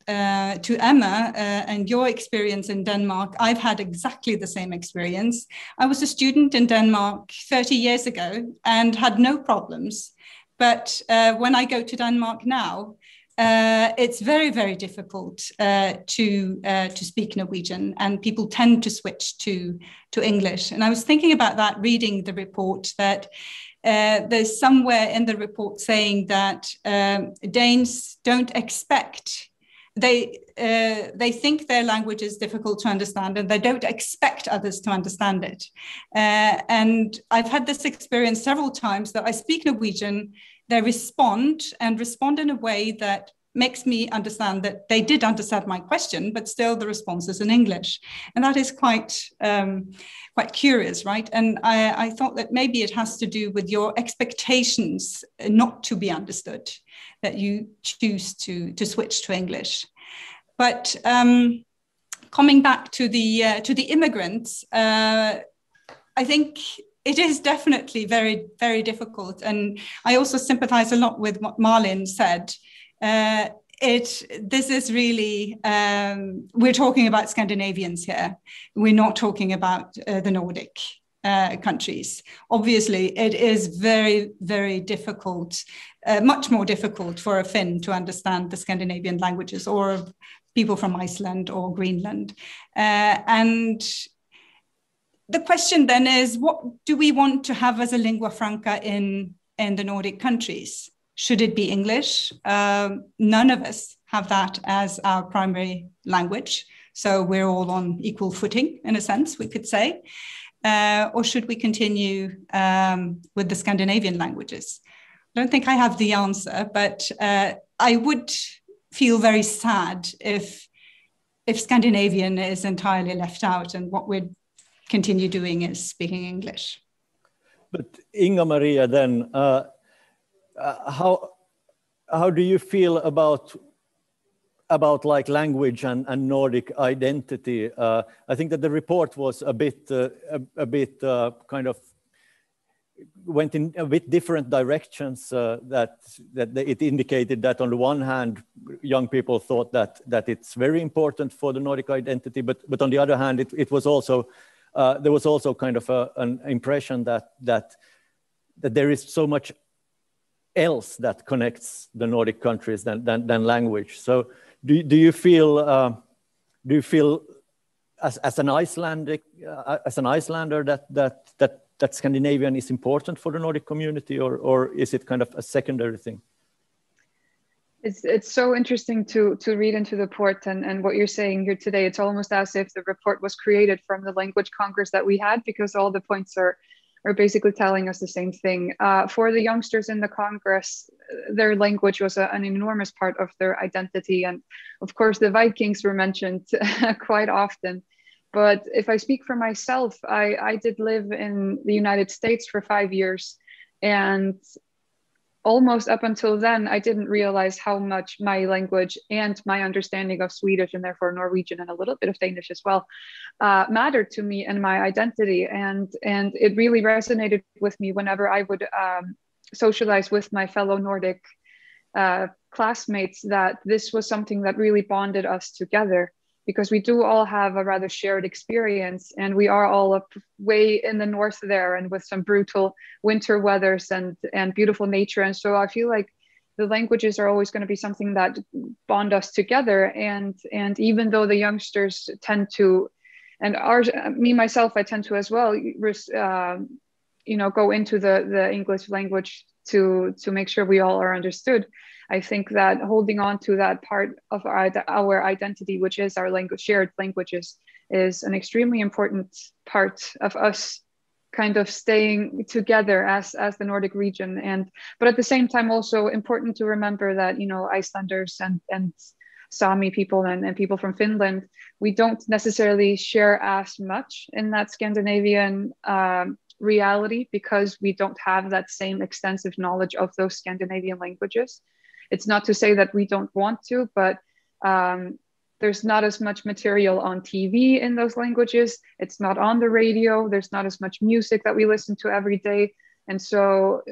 Emma and your experience in Denmark, I've had exactly the same experience. I was a student in Denmark 30 years ago and had no problems. But when I go to Denmark now, it's very, very difficult to speak Norwegian, and people tend to switch to English. And I was thinking about that reading the report, that there's somewhere in the report saying that Danes don't expect, they think their language is difficult to understand, and they don't expect others to understand it. And I've had this experience several times that I speak Norwegian, they respond in a way that makes me understand that they did understand my question, but still the response is in English. And that is quite curious, right? And I thought that maybe it has to do with your expectations not to be understood, that you choose to switch to English. But coming back to the immigrants, I think it is definitely very, very difficult. And I also sympathize a lot with what Malin said. This is really, we're talking about Scandinavians here. We're not talking about the Nordic countries. Obviously, it is very, very difficult, much more difficult for a Finn to understand the Scandinavian languages, or people from Iceland or Greenland. And the question then is, what do we want to have as a lingua franca in the Nordic countries? Should it be English? None of us have that as our primary language. So we're all on equal footing, in a sense, we could say. Or should we continue with the Scandinavian languages? I don't think I have the answer, but I would feel very sad if Scandinavian is entirely left out and what we'd continue doing is speaking English. But Inga-Maria, then, how do you feel about like language and Nordic identity? I think that the report was a bit kind of went in a bit different directions. That it indicated that on the one hand, young people thought that it's very important for the Nordic identity, but on the other hand, it was also there was also kind of an impression that there is so much else that connects the Nordic countries than language. So do you feel as an Icelander that Scandinavian is important for the Nordic community, or is it kind of a secondary thing? It's so interesting to read into the report and what you're saying here today. It's almost as if the report was created from the language congress that we had, because all the points are basically telling us the same thing. For the youngsters in the Congress, their language was an enormous part of their identity. And of course, the Vikings were mentioned quite often. But if I speak for myself, I did live in the United States for 5 years. And almost up until then, I didn't realize how much my language and my understanding of Swedish, and therefore Norwegian and a little bit of Danish as well, mattered to me and my identity. And it really resonated with me whenever I would socialize with my fellow Nordic classmates, that this was something that really bonded us together, because we do all have a rather shared experience, and we are all up way in the north there, and with some brutal winter weathers and beautiful nature. And so I feel like the languages are always going to be something that bond us together. And even though the youngsters tend to, and me myself, I tend to as well, go into the English language to make sure we all are understood. I think that holding on to that part of our identity, which is our language, shared languages, is an extremely important part of us kind of staying together as the Nordic region. But at the same time, also important to remember that, Icelanders and Sami people and people from Finland, we don't necessarily share as much in that Scandinavian reality, because we don't have that same extensive knowledge of those Scandinavian languages. It's not to say that we don't want to, but there's not as much material on TV in those languages. It's not on the radio. There's not as much music that we listen to every day. And so,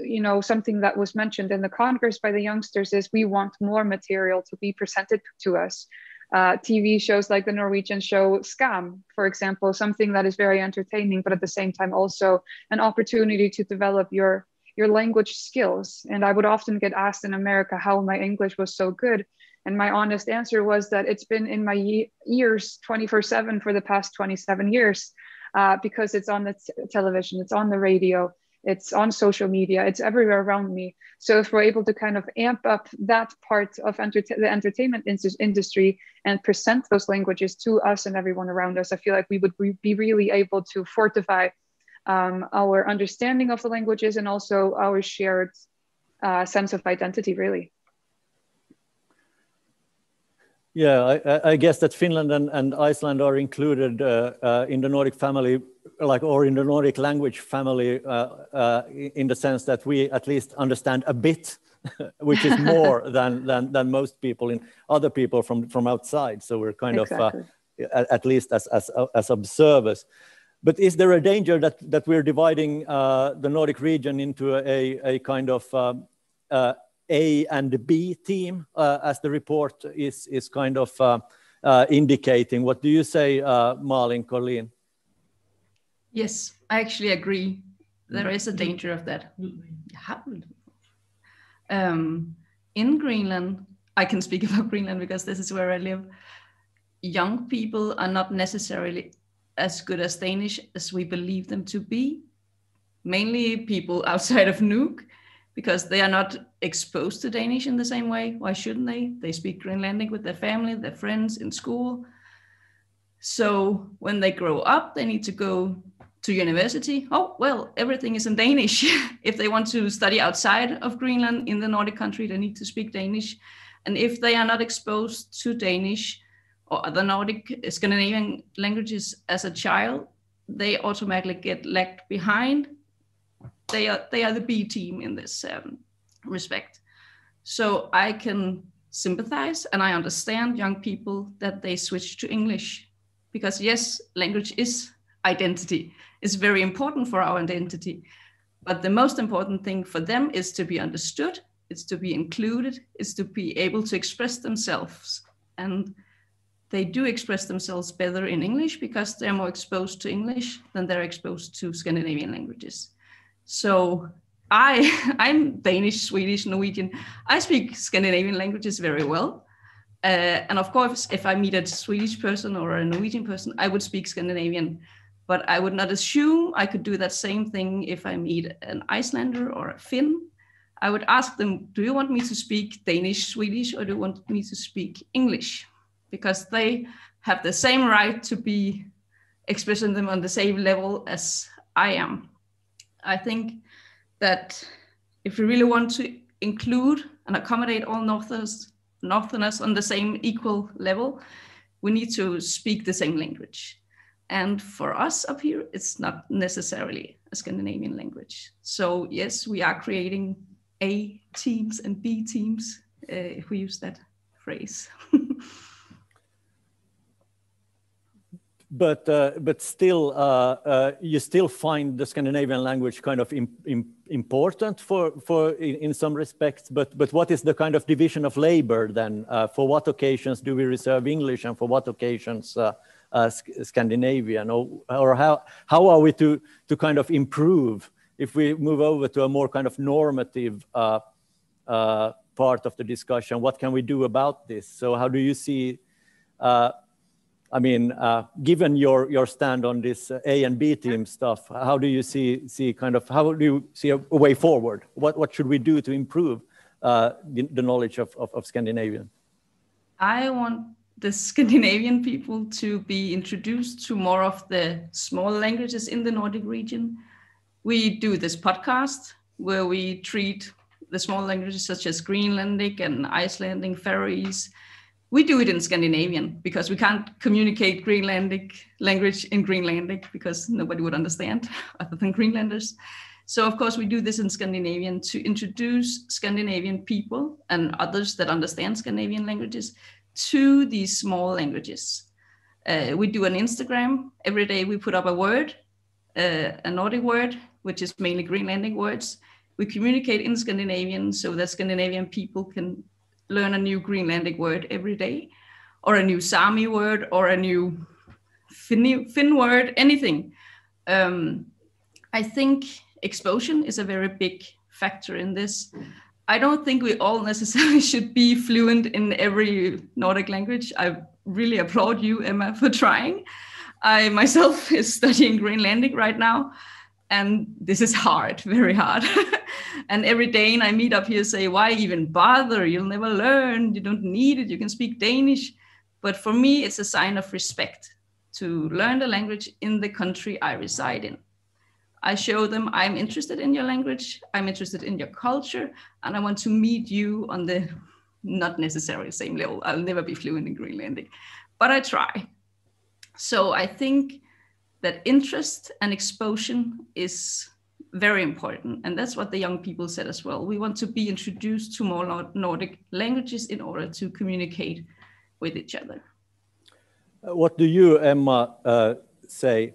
something that was mentioned in the Congress by the youngsters is we want more material to be presented to us. TV shows like the Norwegian show Skam, for example, something that is very entertaining, but at the same time also an opportunity to develop your language skills. And I would often get asked in America how my English was so good. And my honest answer was that it's been in my ears 24/7 for the past 27 years, because it's on the television, it's on the radio, it's on social media, it's everywhere around me. So if we're able to kind of amp up that part of the entertainment industry and present those languages to us and everyone around us, I feel like we would be really able to fortify our understanding of the languages and also our shared sense of identity, really. Yeah, I guess that Finland and Iceland are included in the Nordic family, or in the Nordic language family, in the sense that we at least understand a bit, which is more than most people in other people from outside. So we're kind of at least as observers. But is there a danger that we're dividing the Nordic region into a kind of A and B team, as the report is kind of indicating? What do you say, Malin, Colleen? Yes, I actually agree. There is a danger of that. In Greenland, I can speak about Greenland because this is where I live. Young people are not necessarily as good as Danish as we believe them to be. Mainly people outside of Nuuk, because they are not exposed to Danish in the same way. Why shouldn't they? They speak Greenlandic with their family, their friends in school. So when they grow up, they need to go to university. Oh, well, everything is in Danish. If they want to study outside of Greenland in the Nordic country, they need to speak Danish. And if they are not exposed to Danish or other Nordic Scandinavian languages as a child, they automatically get lagged behind. They are the B team in this respect. So I can sympathize and I understand young people that they switch to English, because yes, language is identity. It's very important for our identity. But the most important thing for them is to be understood, it's to be included, it's to be able to express themselves. And they do express themselves better in English because they're more exposed to English than they're exposed to Scandinavian languages. So I'm Danish, Swedish, Norwegian. I speak Scandinavian languages very well. And of course, if I meet a Swedish person or a Norwegian person, I would speak Scandinavian. But I would not assume I could do that same thing if I meet an Icelander or a Finn. I would ask them, do you want me to speak Danish, Swedish, or do you want me to speak English? Because they have the same right to be expressing them on the same level as I am. I think that if we really want to include and accommodate all Northerners on the same equal level, we need to speak the same language. And for us up here, it's not necessarily a Scandinavian language. So yes, we are creating A teams and B teams, if we use that phrase. But still, you still find the Scandinavian language kind of important for in some respects. But what is the kind of division of labor then? For what occasions do we reserve English, and for what occasions Scandinavian? Or how are we to kind of improve if we move over to a more kind of normative part of the discussion? What can we do about this? So how do you see? I mean, given your stand on this A and B team stuff, how do you see kind of, how do you see a way forward? What should we do to improve the knowledge of Scandinavian? I want the Scandinavian people to be introduced to more of the small languages in the Nordic region. We do this podcast where we treat the small languages such as Greenlandic and Icelandic, Faroese. We do it in Scandinavian because we can't communicate Greenlandic language in Greenlandic because nobody would understand other than Greenlanders. So of course we do this in Scandinavian to introduce Scandinavian people and others that understand Scandinavian languages to these small languages. We do an Instagram. Every day we put up a word, a Nordic word, which is mainly Greenlandic words. We communicate in Scandinavian so that Scandinavian people can learn a new Greenlandic word every day, or a new Sami word, or a new Finn word, anything. I think exposure is a very big factor in this. I don't think we all necessarily should be fluent in every Nordic language. I really applaud you, Emma, for trying. I myself is studying Greenlandic right now, and this is hard, very hard. And every Dane I meet up here say, why even bother? You'll never learn. You don't need it. You can speak Danish. But for me, it's a sign of respect to learn the language in the country I reside in. I show them I'm interested in your language. I'm interested in your culture. And I want to meet you on the not necessarily same level. I'll never be fluent in Greenlandic, but I try. So I think that interest and exposure is very important. And that's what the young people said as well. We want to be introduced to more Nordic languages in order to communicate with each other. What do you, Emma, say?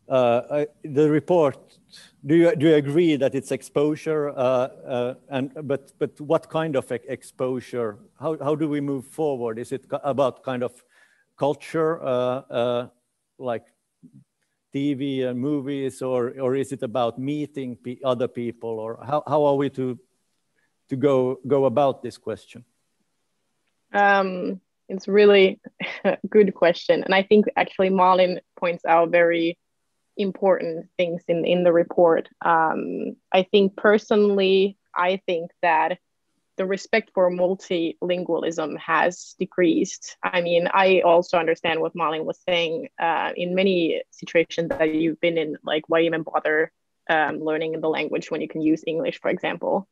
The report, do you agree that it's exposure? But what kind of exposure? How do we move forward? Is it about kind of culture, like TV and movies, or is it about meeting other people, or how are we to go about this question? It's really a good question, and I think actually Malin points out very important things in the report. I think personally, I think that the respect for multilingualism has decreased. I mean, I also understand what Malin was saying in many situations that you've been in, like why even bother learning the language when you can use English, for example.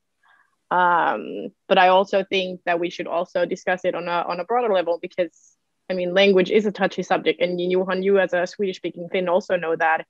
But I also think that we should also discuss it on a broader level, because I mean, language is a touchy subject, and Johan, you as a Swedish-speaking Finn also know that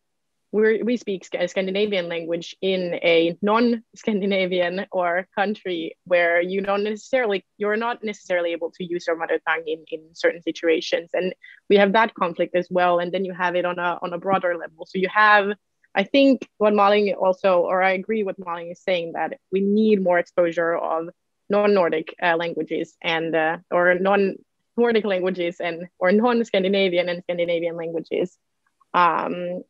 we speak Scandinavian language in a non-Scandinavian or country where you're not necessarily able to use your mother tongue in certain situations, and we have that conflict as well. And then you have it on a broader level. So you have, I think, what Malin also, or I agree with Malin is saying, that we need more exposure of non-Nordic languages and or non-Nordic languages and or non-Scandinavian and Scandinavian languages. And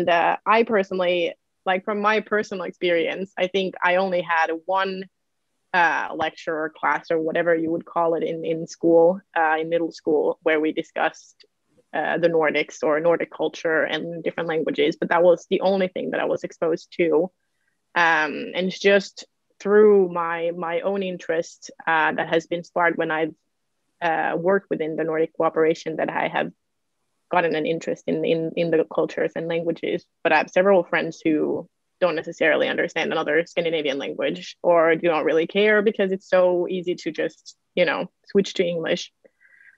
I personally, like from my personal experience, I think I only had one lecture or class or whatever you would call it in school, in middle school, where we discussed the Nordics or Nordic culture and different languages, but that was the only thing that I was exposed to. And it's just through my own interest that has been sparked when I've worked within the Nordic cooperation, that I have gotten an interest in the cultures and languages. But I have several friends who don't necessarily understand another Scandinavian language, or do not really care because it's so easy to just, switch to English.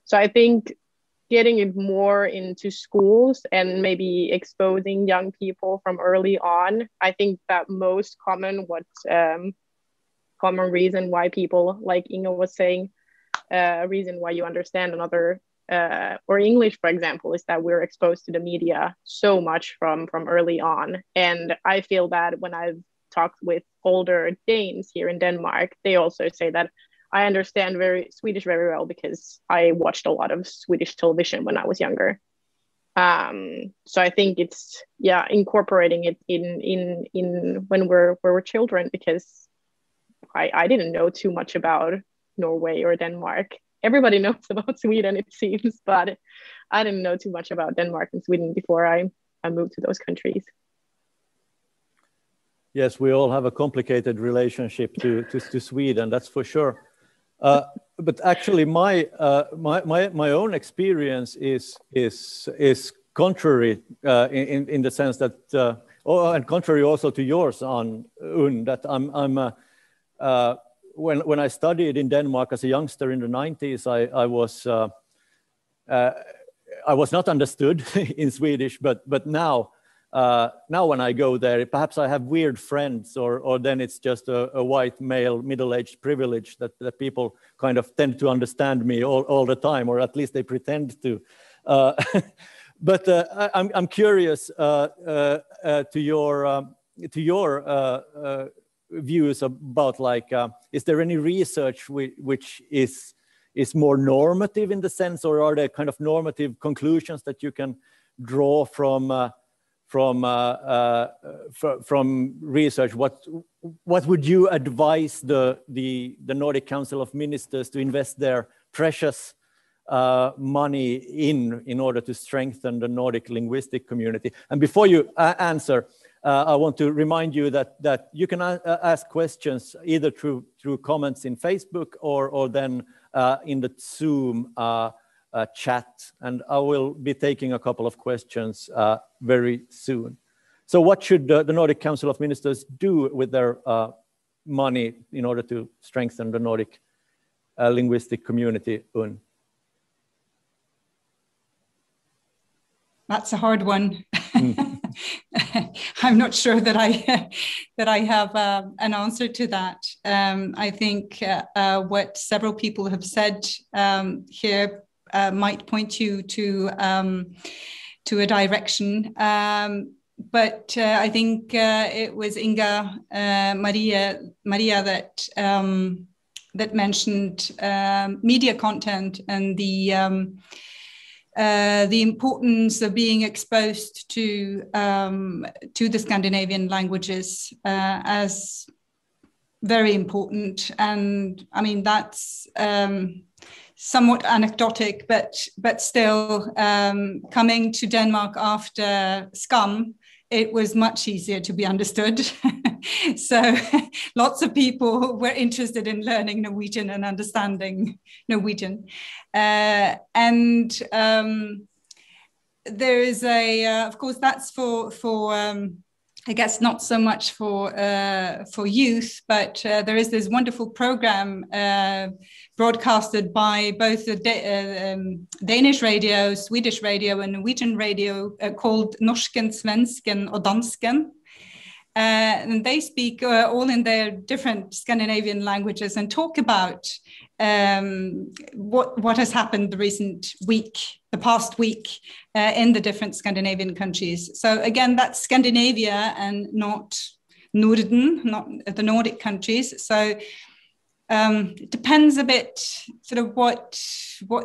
So I think getting it more into schools and maybe exposing young people from early on, I think that most common reason why people, like Inga was saying, reason why you understand another or English, for example, is that we're exposed to the media so much from early on. And I feel that when I've talked with older Danes here in Denmark, they also say that I understand Swedish very well because I watched a lot of Swedish television when I was younger. So I think it's incorporating it in when we're children, because I didn't know too much about Norway or Denmark. Everybody knows about Sweden, it seems, but I didn't know too much about Denmark and Sweden before I moved to those countries. Yes, we all have a complicated relationship to Sweden, that's for sure. But actually, my own experience is contrary in the sense that, and contrary also to yours, Un, that I'm when I studied in Denmark as a youngster in the 90s, I was not understood in Swedish, but now when I go there, perhaps I have weird friends, or then it's just a white male middle-aged privilege that people kind of tend to understand me all the time, or at least they pretend to. But I'm curious to your views about, like, is there any research which is more normative in the sense, or are there kind of normative conclusions that you can draw from research? What would you advise the Nordic Council of Ministers to invest their precious money in order to strengthen the Nordic linguistic community? And before you answer, I want to remind you that you can ask questions either through comments in Facebook or then in the Zoom chat, and I will be taking a couple of questions very soon. So what should the Nordic Council of Ministers do with their money in order to strengthen the Nordic linguistic community, Un? That's a hard one. I'm not sure that I have an answer to that. I think what several people have said here might point you to a direction. But I think it was Inga Maria that mentioned media content and the importance of being exposed to the Scandinavian languages as very important. And I mean, that's somewhat anecdotic, but still, coming to Denmark after Skam, it was much easier to be understood. So lots of people were interested in learning Norwegian and understanding Norwegian. And there is of course, that's for I guess not so much for youth, but there is this wonderful program broadcasted by both the Danish radio, Swedish radio, and Norwegian radio called Norsken, Svensken og Dansken. And they speak all in their different Scandinavian languages and talk about what has happened the past week in the different Scandinavian countries. So again, that's Scandinavia and not Norden, not the Nordic countries. So it depends a bit sort of what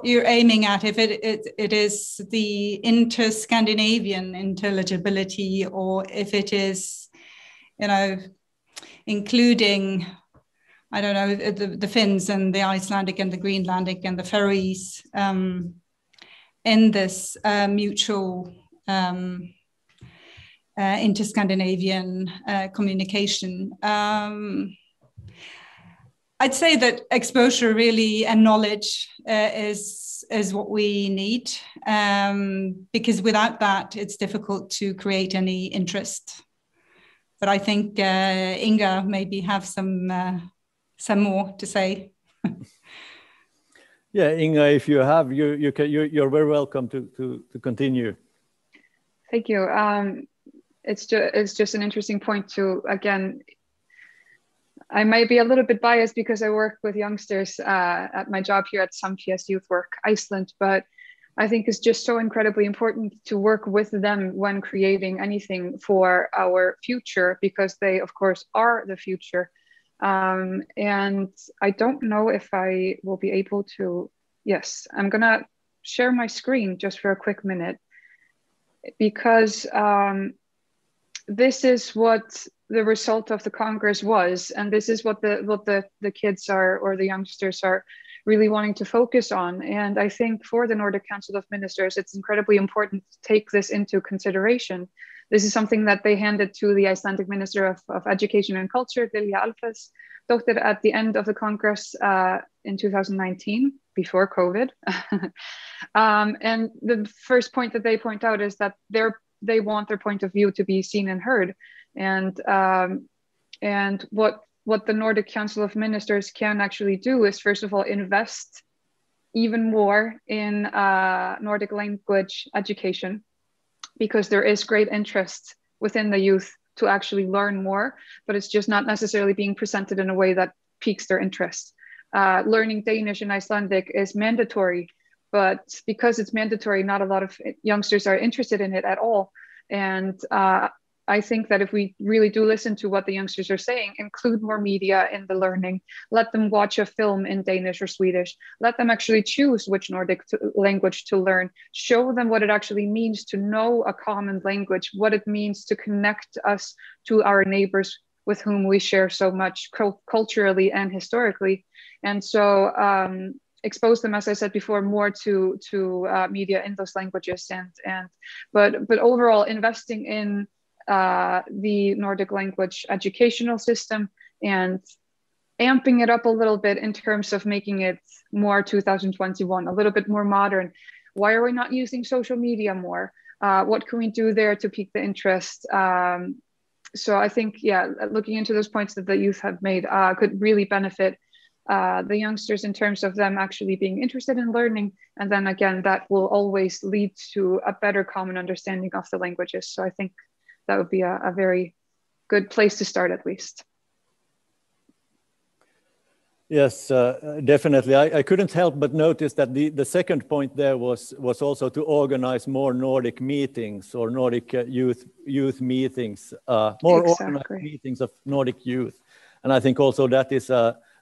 you're aiming at, if it is the inter-Scandinavian intelligibility, or if it is, including, I don't know, the Finns and the Icelandic and the Greenlandic and the Faroese in this mutual inter-Scandinavian communication. I'd say that exposure really and knowledge is what we need, because without that, it's difficult to create any interest. But I think Inga maybe have some more to say. Yeah, Inga, if you have, you're very welcome to continue. Thank you. It's just an interesting point to, again, I might be a little bit biased because I work with youngsters at my job here at Samfélags Youth Work Iceland, but I think it's just so incredibly important to work with them when creating anything for our future, because they, of course, are the future. And I don't know if I will be able to, yes, I'm gonna share my screen just for a quick minute, because this is what the result of the Congress was, and this is what the kids are, or the youngsters are really wanting to focus on. And I think for the Nordic Council of Ministers, it's incredibly important to take this into consideration. This is something that they handed to the Icelandic Minister of Education and Culture, Lilja Alfreðsdóttir, at the end of the Congress in 2019, before COVID. And the first point that they point out is that they want their point of view to be seen and heard. And what the Nordic Council of Ministers can actually do is, first of all, invest even more in Nordic language education, because there is great interest within the youth to actually learn more, but it's just not necessarily being presented in a way that piques their interest. Learning Danish and Icelandic is mandatory, but because it's mandatory, not a lot of youngsters are interested in it at all. And I think that if we really do listen to what the youngsters are saying, include more media in the learning, let them watch a film in Danish or Swedish, let them actually choose which Nordic language to learn, show them what it actually means to know a common language, what it means to connect us to our neighbors with whom we share so much culturally and historically. And so expose them, as I said before, more to media in those languages, but overall investing in the Nordic language educational system and amping it up a little bit in terms of making it more 2021, a little bit more modern. Why are we not using social media more? What can we do there to pique the interest? So I think, yeah, looking into those points that the youth have made could really benefit the youngsters in terms of them actually being interested in learning. And then again, that will always lead to a better common understanding of the languages. So I think that would be a very good place to start, at least. Yes, definitely. I couldn't help but notice that the second point there was also to organize more Nordic meetings, or Nordic youth meetings, more organized meetings of Nordic youth. And I think also that is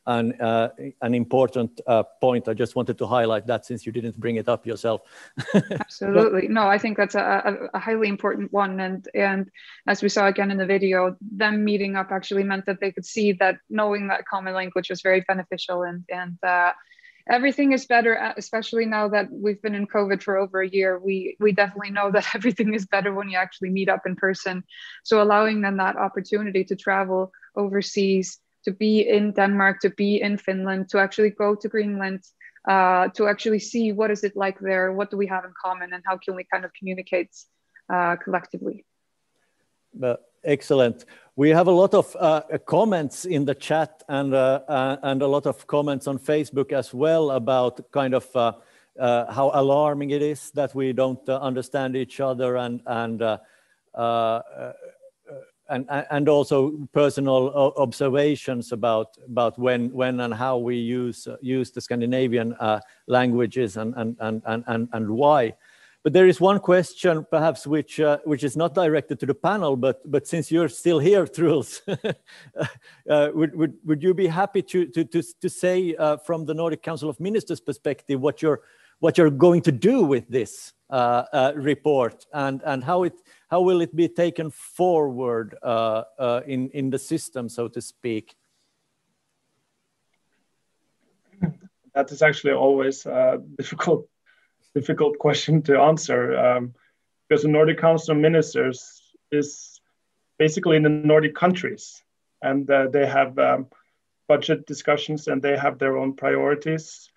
an important point. I just wanted to highlight that, since you didn't bring it up yourself. Absolutely. No, I think that's a highly important one. And as we saw again in the video, them meeting up actually meant that they could see that knowing that common language was very beneficial. And everything is better, especially now that we've been in COVID for over a year. We definitely know that everything is better when you actually meet up in person. So allowing them that opportunity to travel overseas, to be in Denmark, to be in Finland, to actually go to Greenland, to actually see what is it like there, what do we have in common, and how can we kind of communicate collectively. Excellent. We have a lot of comments in the chat and a lot of comments on Facebook as well about kind of how alarming it is that we don't understand each other, and also personal observations about when and how we use the Scandinavian languages and why. But there is one question, perhaps, which is not directed to the panel, but since you're still here, Truls, would you be happy to say from the Nordic Council of Ministers perspective what you're going to do with this report, and how will it be taken forward in the system, so to speak? That is actually always a difficult question to answer, because the Nordic Council of Ministers is basically in the Nordic countries, and they have budget discussions, and they have their own priorities.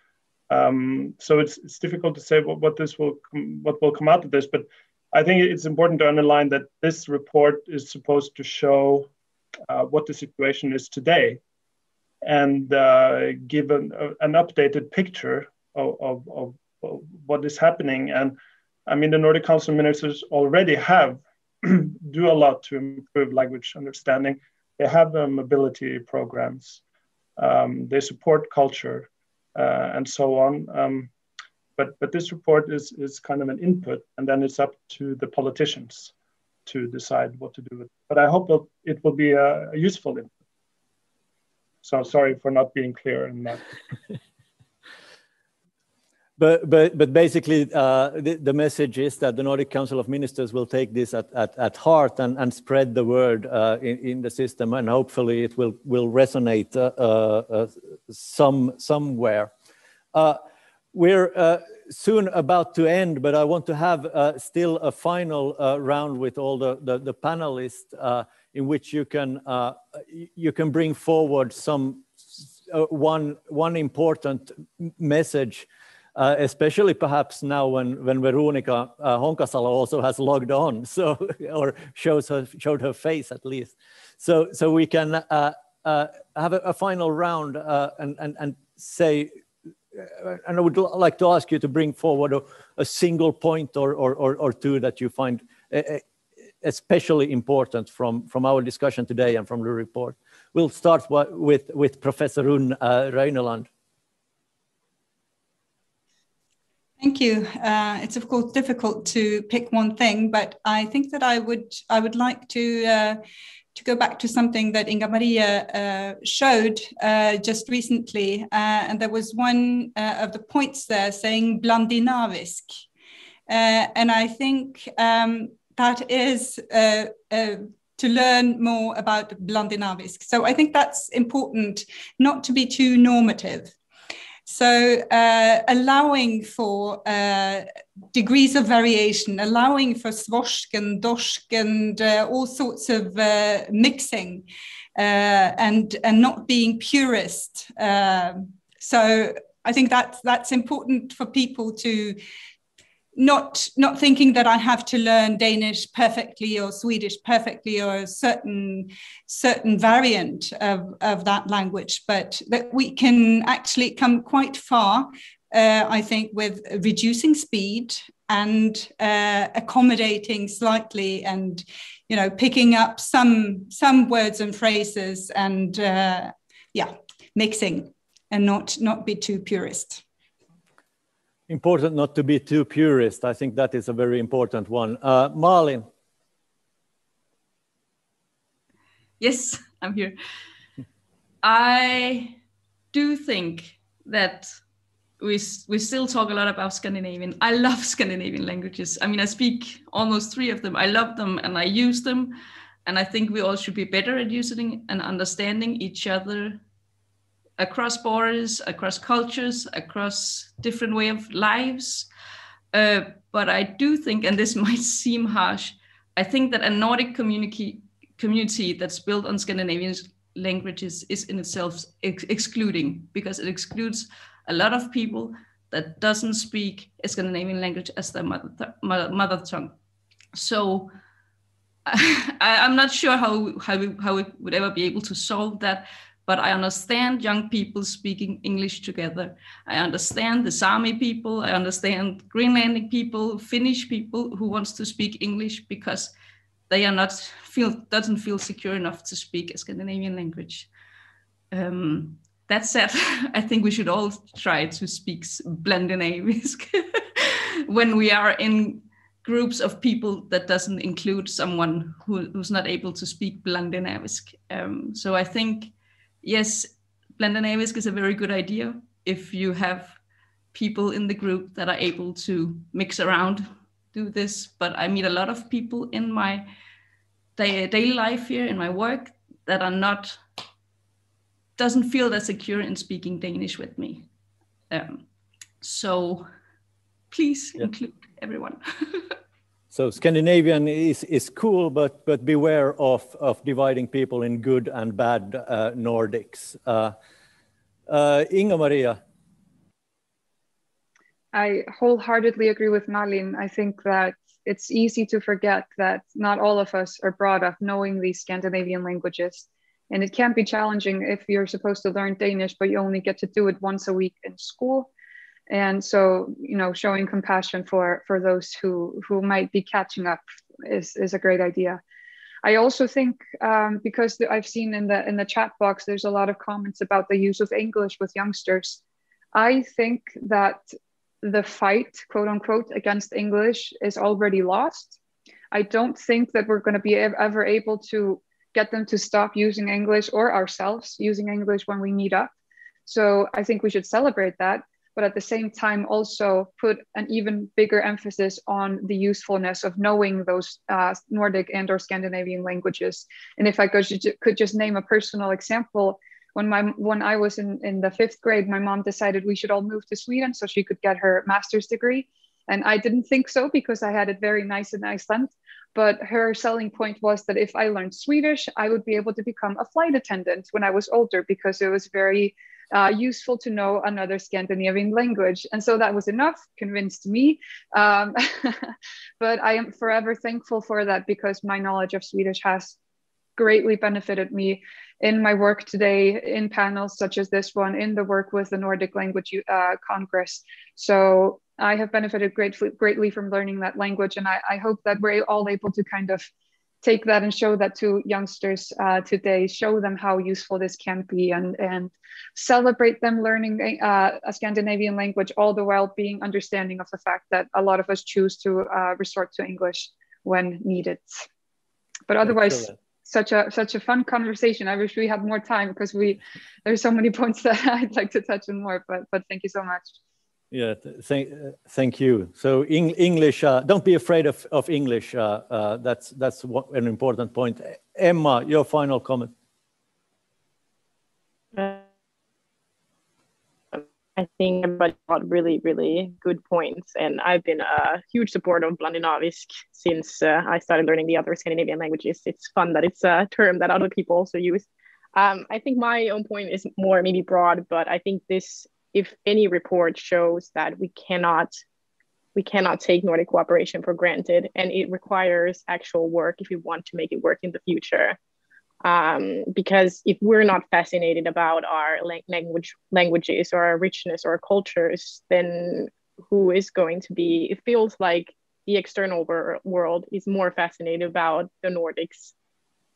So it's difficult to say what will come out of this, but I think it's important to underline that this report is supposed to show what the situation is today, and give an updated picture of what is happening. And I mean, the Nordic Council ministers already do a lot to improve language understanding. They have mobility programs, they support culture, and so on. But this report is kind of an input, and then it's up to the politicians to decide what to do with it. But I hope it will be a useful input. So sorry for not being clear in that. But basically, the message is that the Nordic Council of Ministers will take this at heart and spread the word in the system, and hopefully it will resonate somewhere. We're soon about to end, but I want to have still a final round with all the panelists, in which you can bring forward one important message. Especially perhaps now when Veronica Honkasalo also has logged on, or showed her face at least. So we can have a final round and say, and I would like to ask you to bring forward a single point or two that you find especially important from our discussion today and from the report. We'll start with Professor Run Reineland. Thank you. It's of course difficult to pick one thing, but I think that I would like to go back to something that Inga-Maria showed just recently, and there was one of the points there saying blandinavisk, and I think that is to learn more about blandinavisk. So I think that's important, not to be too normative. So allowing for degrees of variation, allowing for svorsk and dorsk and all sorts of mixing, and not being purist. So I think that's important for people to not thinking that I have to learn Danish perfectly or Swedish perfectly or a certain variant of that language, but that we can actually come quite far, I think, with reducing speed and accommodating slightly, and picking up some words and phrases, and mixing and not be too purist. Important not to be too purist. I think that is a very important one. Malin. Yes, I'm here. I do think that we still talk a lot about Scandinavian. I love Scandinavian languages. I mean, I speak almost 3 of them. I love them and I use them. And I think we all should be better at using and understanding each other across borders, across cultures, across different way of lives. But I do think, and this might seem harsh, I think that a Nordic community that's built on Scandinavian languages is in itself excluding, because it excludes a lot of people that doesn't speak a Scandinavian language as their mother tongue. So I'm not sure how we would ever be able to solve that. But I understand young people speaking English together. I understand the Sami people. I understand Greenlandic people, Finnish people who wants to speak English because they are doesn't feel secure enough to speak a Scandinavian language. That said, I think we should all try to speak blandinavisk when we are in groups of people that doesn't include someone who's not able to speak blandinavisk. So I think, yes, blandinavisk is a very good idea if you have people in the group that are able to mix around, do this. But I meet a lot of people in my daily life here, in my work, that are doesn't feel that secure in speaking Danish with me. So please include everyone. So Scandinavian is cool, but beware of dividing people in good and bad Nordics. Inga-Maria. I wholeheartedly agree with Malin. I think that it's easy to forget that not all of us are brought up knowing these Scandinavian languages. And it can be challenging if you're supposed to learn Danish, but you only get to do it once a week in school. And so, you know, showing compassion for those who might be catching up is a great idea. I also think because I've seen in the chat box, there's a lot of comments about the use of English with youngsters. I think that the fight, quote unquote, against English is already lost. I don't think that we're going to be ever able to get them to stop using English or ourselves using English when we meet up. So I think we should celebrate that, but at the same time also put an even bigger emphasis on the usefulness of knowing those Nordic and or Scandinavian languages. And if I could just name a personal example, when I was in the 5th grade, my mom decided we should all move to Sweden so she could get her master's degree. And I didn't think so because I had it very nice in Iceland. But her selling point was that if I learned Swedish, I would be able to become a flight attendant when I was older because it was very useful to know another Scandinavian language. And so that was enough, convinced me. But I am forever thankful for that because my knowledge of Swedish has greatly benefited me in my work today, in panels such as this one, in the work with the Nordic Language Congress. So I have benefited greatly from learning that language. And I hope that we're all able to kind of take that and show that to youngsters today, show them how useful this can be and celebrate them learning a Scandinavian language, all the while being understanding of the fact that a lot of us choose to resort to English when needed. But otherwise, such a fun conversation. I wish we had more time because there's so many points that I'd like to touch on more, but thank you so much. Yeah, thank you. So English, don't be afraid of English. That's an important point. Emma, your final comment. I think everybody got really, really good points. And I've been a huge supporter of Skandinavisk since I started learning the other Scandinavian languages. It's fun that it's a term that other people also use. I think my own point is more maybe broad, but I think this, if any report shows that we cannot take Nordic cooperation for granted, and it requires actual work if we want to make it work in the future. Because if we're not fascinated about our languages or our richness or our cultures, then who is going to be? It feels like the external world is more fascinated about the Nordics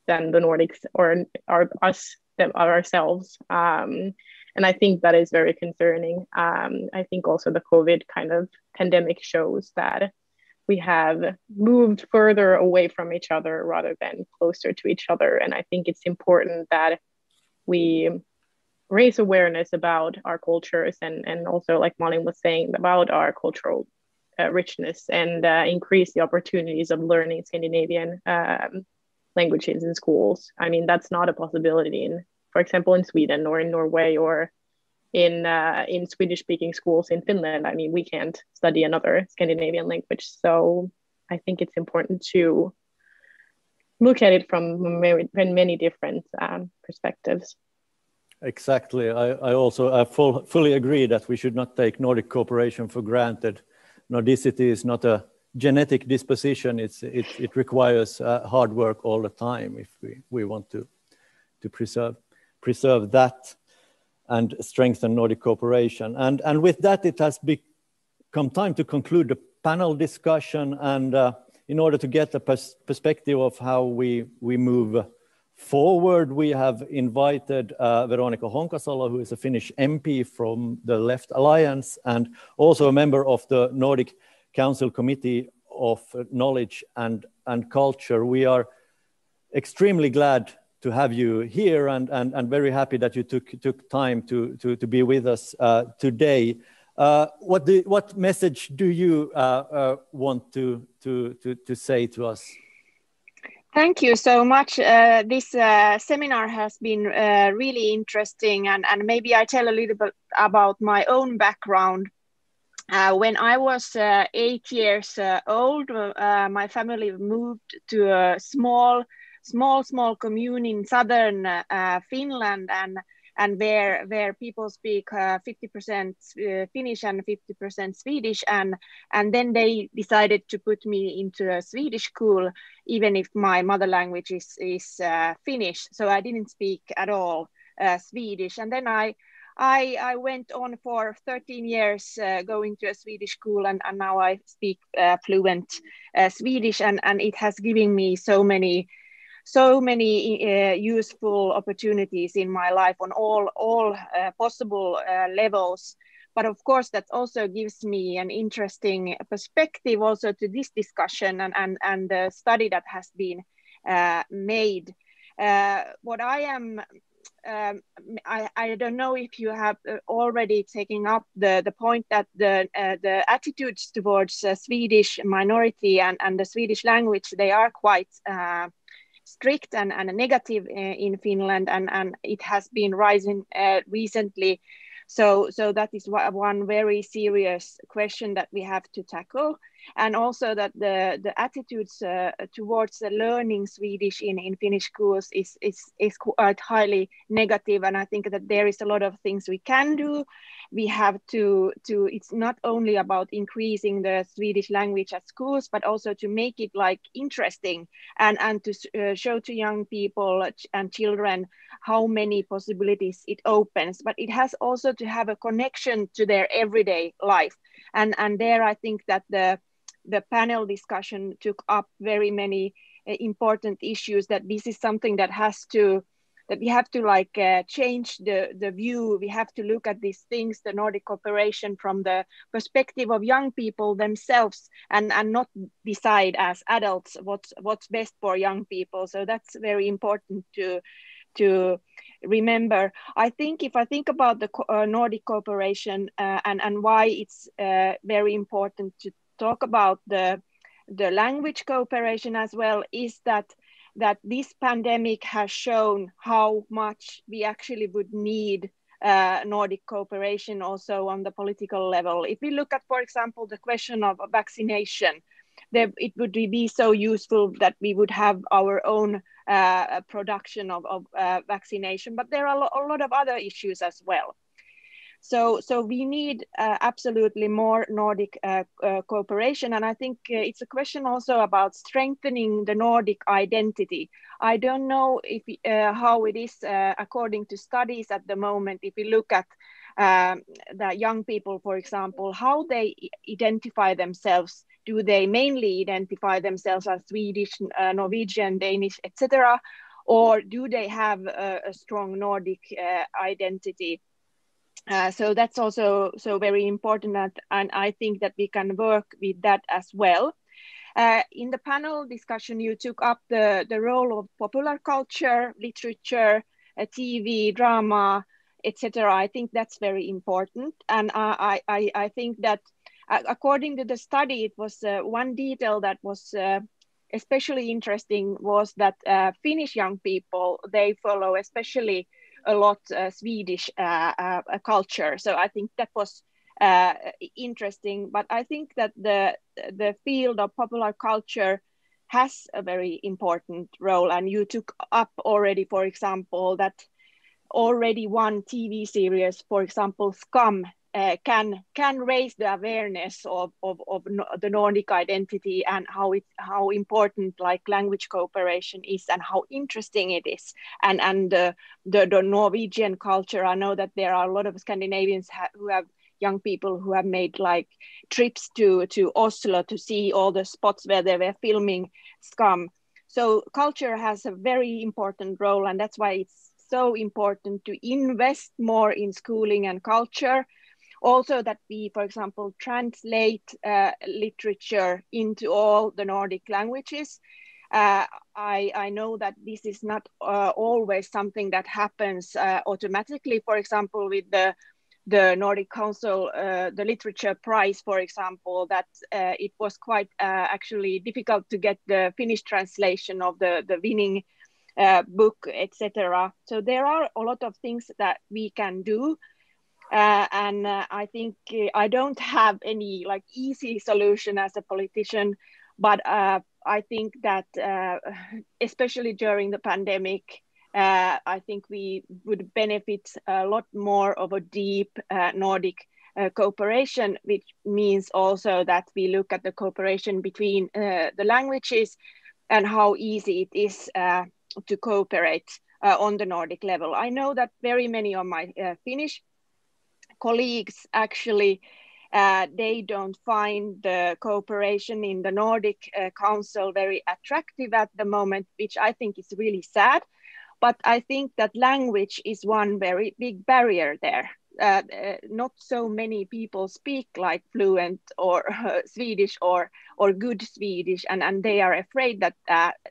than the Nordics or ourselves. And I think that is very concerning. I think also the COVID kind of pandemic shows that we have moved further away from each other rather than closer to each other. And I think it's important that we raise awareness about our cultures and also, like Malin was saying, about our cultural richness and increase the opportunities of learning Scandinavian languages in schools. I mean, that's not a possibility for example, in Sweden or in Norway or in Swedish-speaking schools in Finland. I mean, we can't study another Scandinavian language. So I think it's important to look at it from many different perspectives. Exactly. I fully agree that we should not take Nordic cooperation for granted. Nordicity is not a genetic disposition. It requires hard work all the time if we want to preserve that and strengthen Nordic cooperation. And with that, it has become time to conclude the panel discussion. And in order to get a perspective of how we move forward, we have invited Veronica Honkasalo, who is a Finnish MP from the Left Alliance and also a member of the Nordic Council Committee of Knowledge and Culture. We are extremely glad to have you here and very happy that you took time to be with us today. What message do you want to say to us? Thank you so much. This seminar has been really interesting, and maybe I tell a little bit about my own background. When I was 8 years old, my family moved to a small commune in southern Finland, and where people speak 50% Finnish and 50% Swedish, and then they decided to put me into a Swedish school, even if my mother language is Finnish. So I didn't speak at all Swedish, and then I went on for 13 years going to a Swedish school, and now I speak fluent Swedish, and it has given me so many useful opportunities in my life on all possible levels. But of course, that also gives me an interesting perspective also to this discussion and the study that has been made. What I am, I don't know if you have already taken up the point that the attitudes towards Swedish minority and the Swedish language, they are quite strict and negative in Finland, and it has been rising recently. So that is one very serious question that we have to tackle, and also that the attitudes towards learning Swedish in Finnish schools is quite highly negative, and I think that there is a lot of things we can do. We have to it's not only about increasing the Swedish language at schools, but also to make it like interesting and to show to young people and children how many possibilities it opens. But it has also to have a connection to their everyday life, and there I think that the panel discussion took up very many important issues, that this is something that we have to change the view. We have to look at these things, the Nordic cooperation, from the perspective of young people themselves, and not decide as adults what's best for young people. So that's very important to remember. I think if I think about the Nordic cooperation and why it's very important to talk about the language cooperation as well, is that this pandemic has shown how much we actually would need Nordic cooperation also on the political level. If we look at, for example, the question of vaccination, it would be so useful that we would have our own production of vaccination, but there are a lot of other issues as well. So we need absolutely more Nordic cooperation, and I think it's a question also about strengthening the Nordic identity. I don't know if how it is according to studies at the moment. If you look at the young people, for example, how they identify themselves. Do they mainly identify themselves as Swedish, Norwegian, Danish, etc., or do they have a strong Nordic identity? So that's also very important, and I think that we can work with that as well. In the panel discussion, you took up the role of popular culture, literature, TV, drama, etc. I think that's very important, and I think that according to the study, it was one detail that was especially interesting was that Finnish young people, they follow especially a lot Swedish culture. So I think that was interesting. But I think that the field of popular culture has a very important role. And you took up already, for example, that already one TV series, for example, Scam, can raise the awareness of the Nordic identity and how important like language cooperation is and how interesting it is, and the Norwegian culture. I know that there are a lot of Scandinavians who have young people who have made like trips to Oslo to see all the spots where they were filming Scam. So culture has a very important role, and that's why it's so important to invest more in schooling and culture. Also that we, for example, translate literature into all the Nordic languages. I know that this is not always something that happens automatically. For example, with the Nordic Council, the Literature Prize, for example, that it was quite actually difficult to get the Finnish translation of the winning book, etc. So there are a lot of things that we can do. And I think I don't have any like easy solution as a politician, but I think that especially during the pandemic, I think we would benefit a lot more of a deep Nordic cooperation, which means also that we look at the cooperation between the languages and how easy it is to cooperate on the Nordic level. I know that very many of my Finnish colleagues actually they don't find the cooperation in the Nordic Council very attractive at the moment, which I think is really sad. But I think that language is one very big barrier there. Not so many people speak like fluent or Swedish or good Swedish, and they are afraid that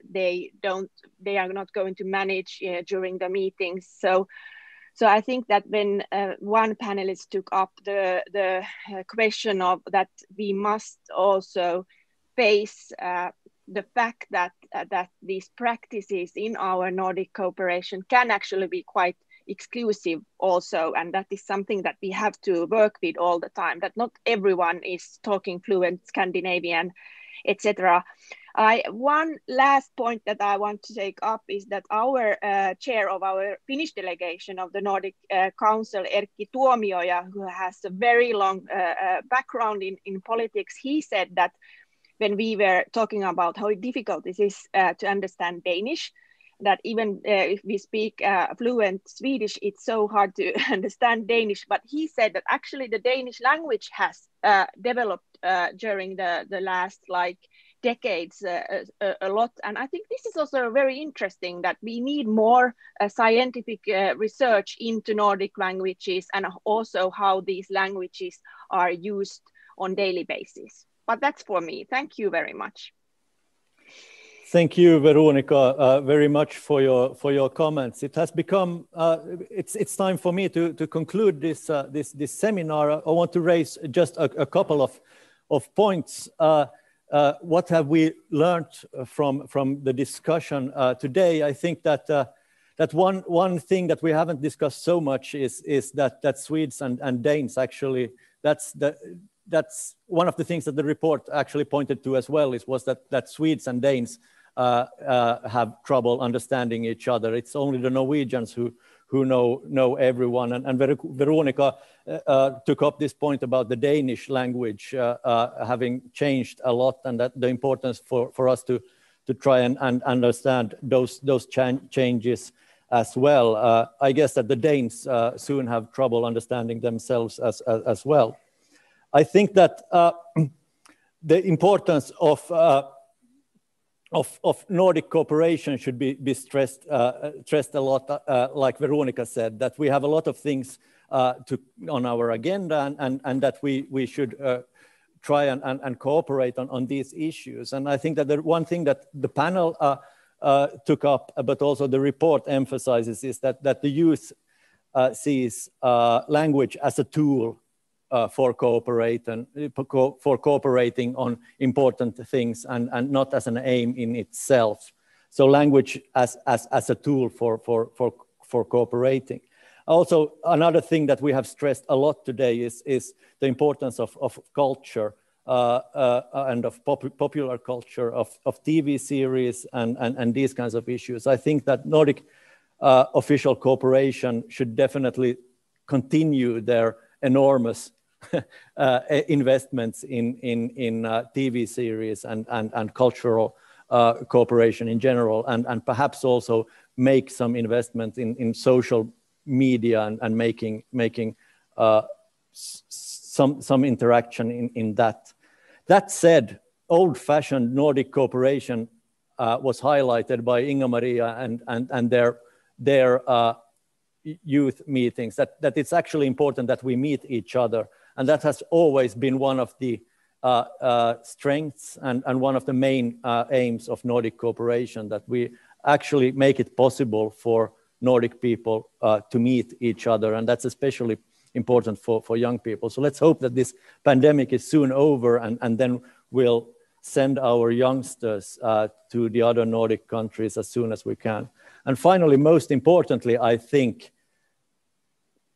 they are not going to manage during the meetings. So I think that when one panelist took up the question of that we must also face the fact that these practices in our Nordic cooperation can actually be quite exclusive also, and that is something that we have to work with all the time, that not everyone is talking fluent Scandinavian, etc. One last point that I want to take up is that our chair of our Finnish delegation of the Nordic Council, Erkki Tuomioja, who has a very long background in politics, he said that when we were talking about how difficult it is to understand Danish, that even if we speak fluent Swedish, it's so hard to understand Danish. But he said that actually the Danish language has developed during the last decades a lot. And I think this is also very interesting, that we need more scientific research into Nordic languages and also how these languages are used on daily basis. But that's for me. Thank you very much. Thank you, Veronica, very much for your comments. It has become it's time for me to conclude this seminar. I want to raise just a couple of points. What have we learned from the discussion today? I think that one thing that we haven't discussed so much is that Swedes and Danes actually, that's one of the things that the report actually pointed to as well, was that Swedes and Danes have trouble understanding each other. It's only the Norwegians who know everyone. And Veronica took up this point about the Danish language having changed a lot, and that the importance for us to try and understand those changes as well. I guess that the Danes soon have trouble understanding themselves as well. I think that the importance of Nordic cooperation should be stressed a lot, like Veronica said, that we have a lot of things on our agenda, and that we should try and cooperate on these issues. And I think that the one thing that the panel took up, but also the report emphasizes, is that the youth sees language as a tool for cooperating on important things, and not as an aim in itself. So language as a tool for cooperating. Also, another thing that we have stressed a lot today is the importance of culture and of popular culture, of TV series and these kinds of issues. I think that Nordic official cooperation should definitely continue their enormous investments in TV series and cultural cooperation in general, and perhaps also make some investment in social media and making some interaction in that. That said, old-fashioned Nordic cooperation was highlighted by Inga-Maria and their youth meetings, that it's actually important that we meet each other. And that has always been one of the strengths and one of the main aims of Nordic cooperation, that we actually make it possible for Nordic people to meet each other. And that's especially important for young people. So let's hope that this pandemic is soon over, and then we'll send our youngsters to the other Nordic countries as soon as we can. And finally, most importantly, I think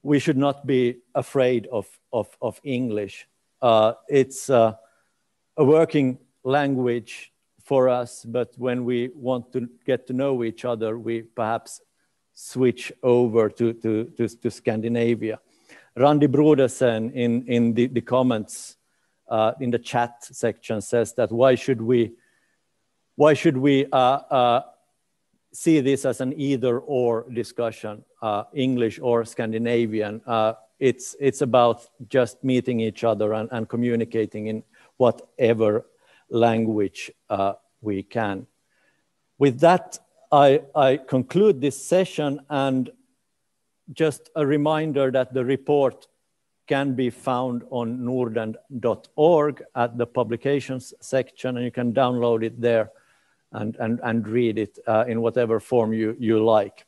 we should not be afraid of English. It's a working language for us, but when we want to get to know each other, we perhaps switch over to Scandinavia. Randi Brodersen in the comments in the chat section says that why should we see this as an either-or discussion, English or Scandinavian. It's about just meeting each other and communicating in whatever language we can. With that, I conclude this session, and just a reminder that the report can be found on norden.org at the publications section, and you can download it there and read it in whatever form you like.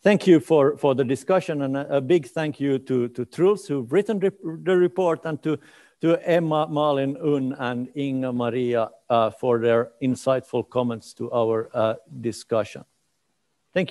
Thank you for the discussion, and a big thank you to Truls, who've written the report, and to Emma, Malin, Un, and Inga Maria for their insightful comments to our discussion.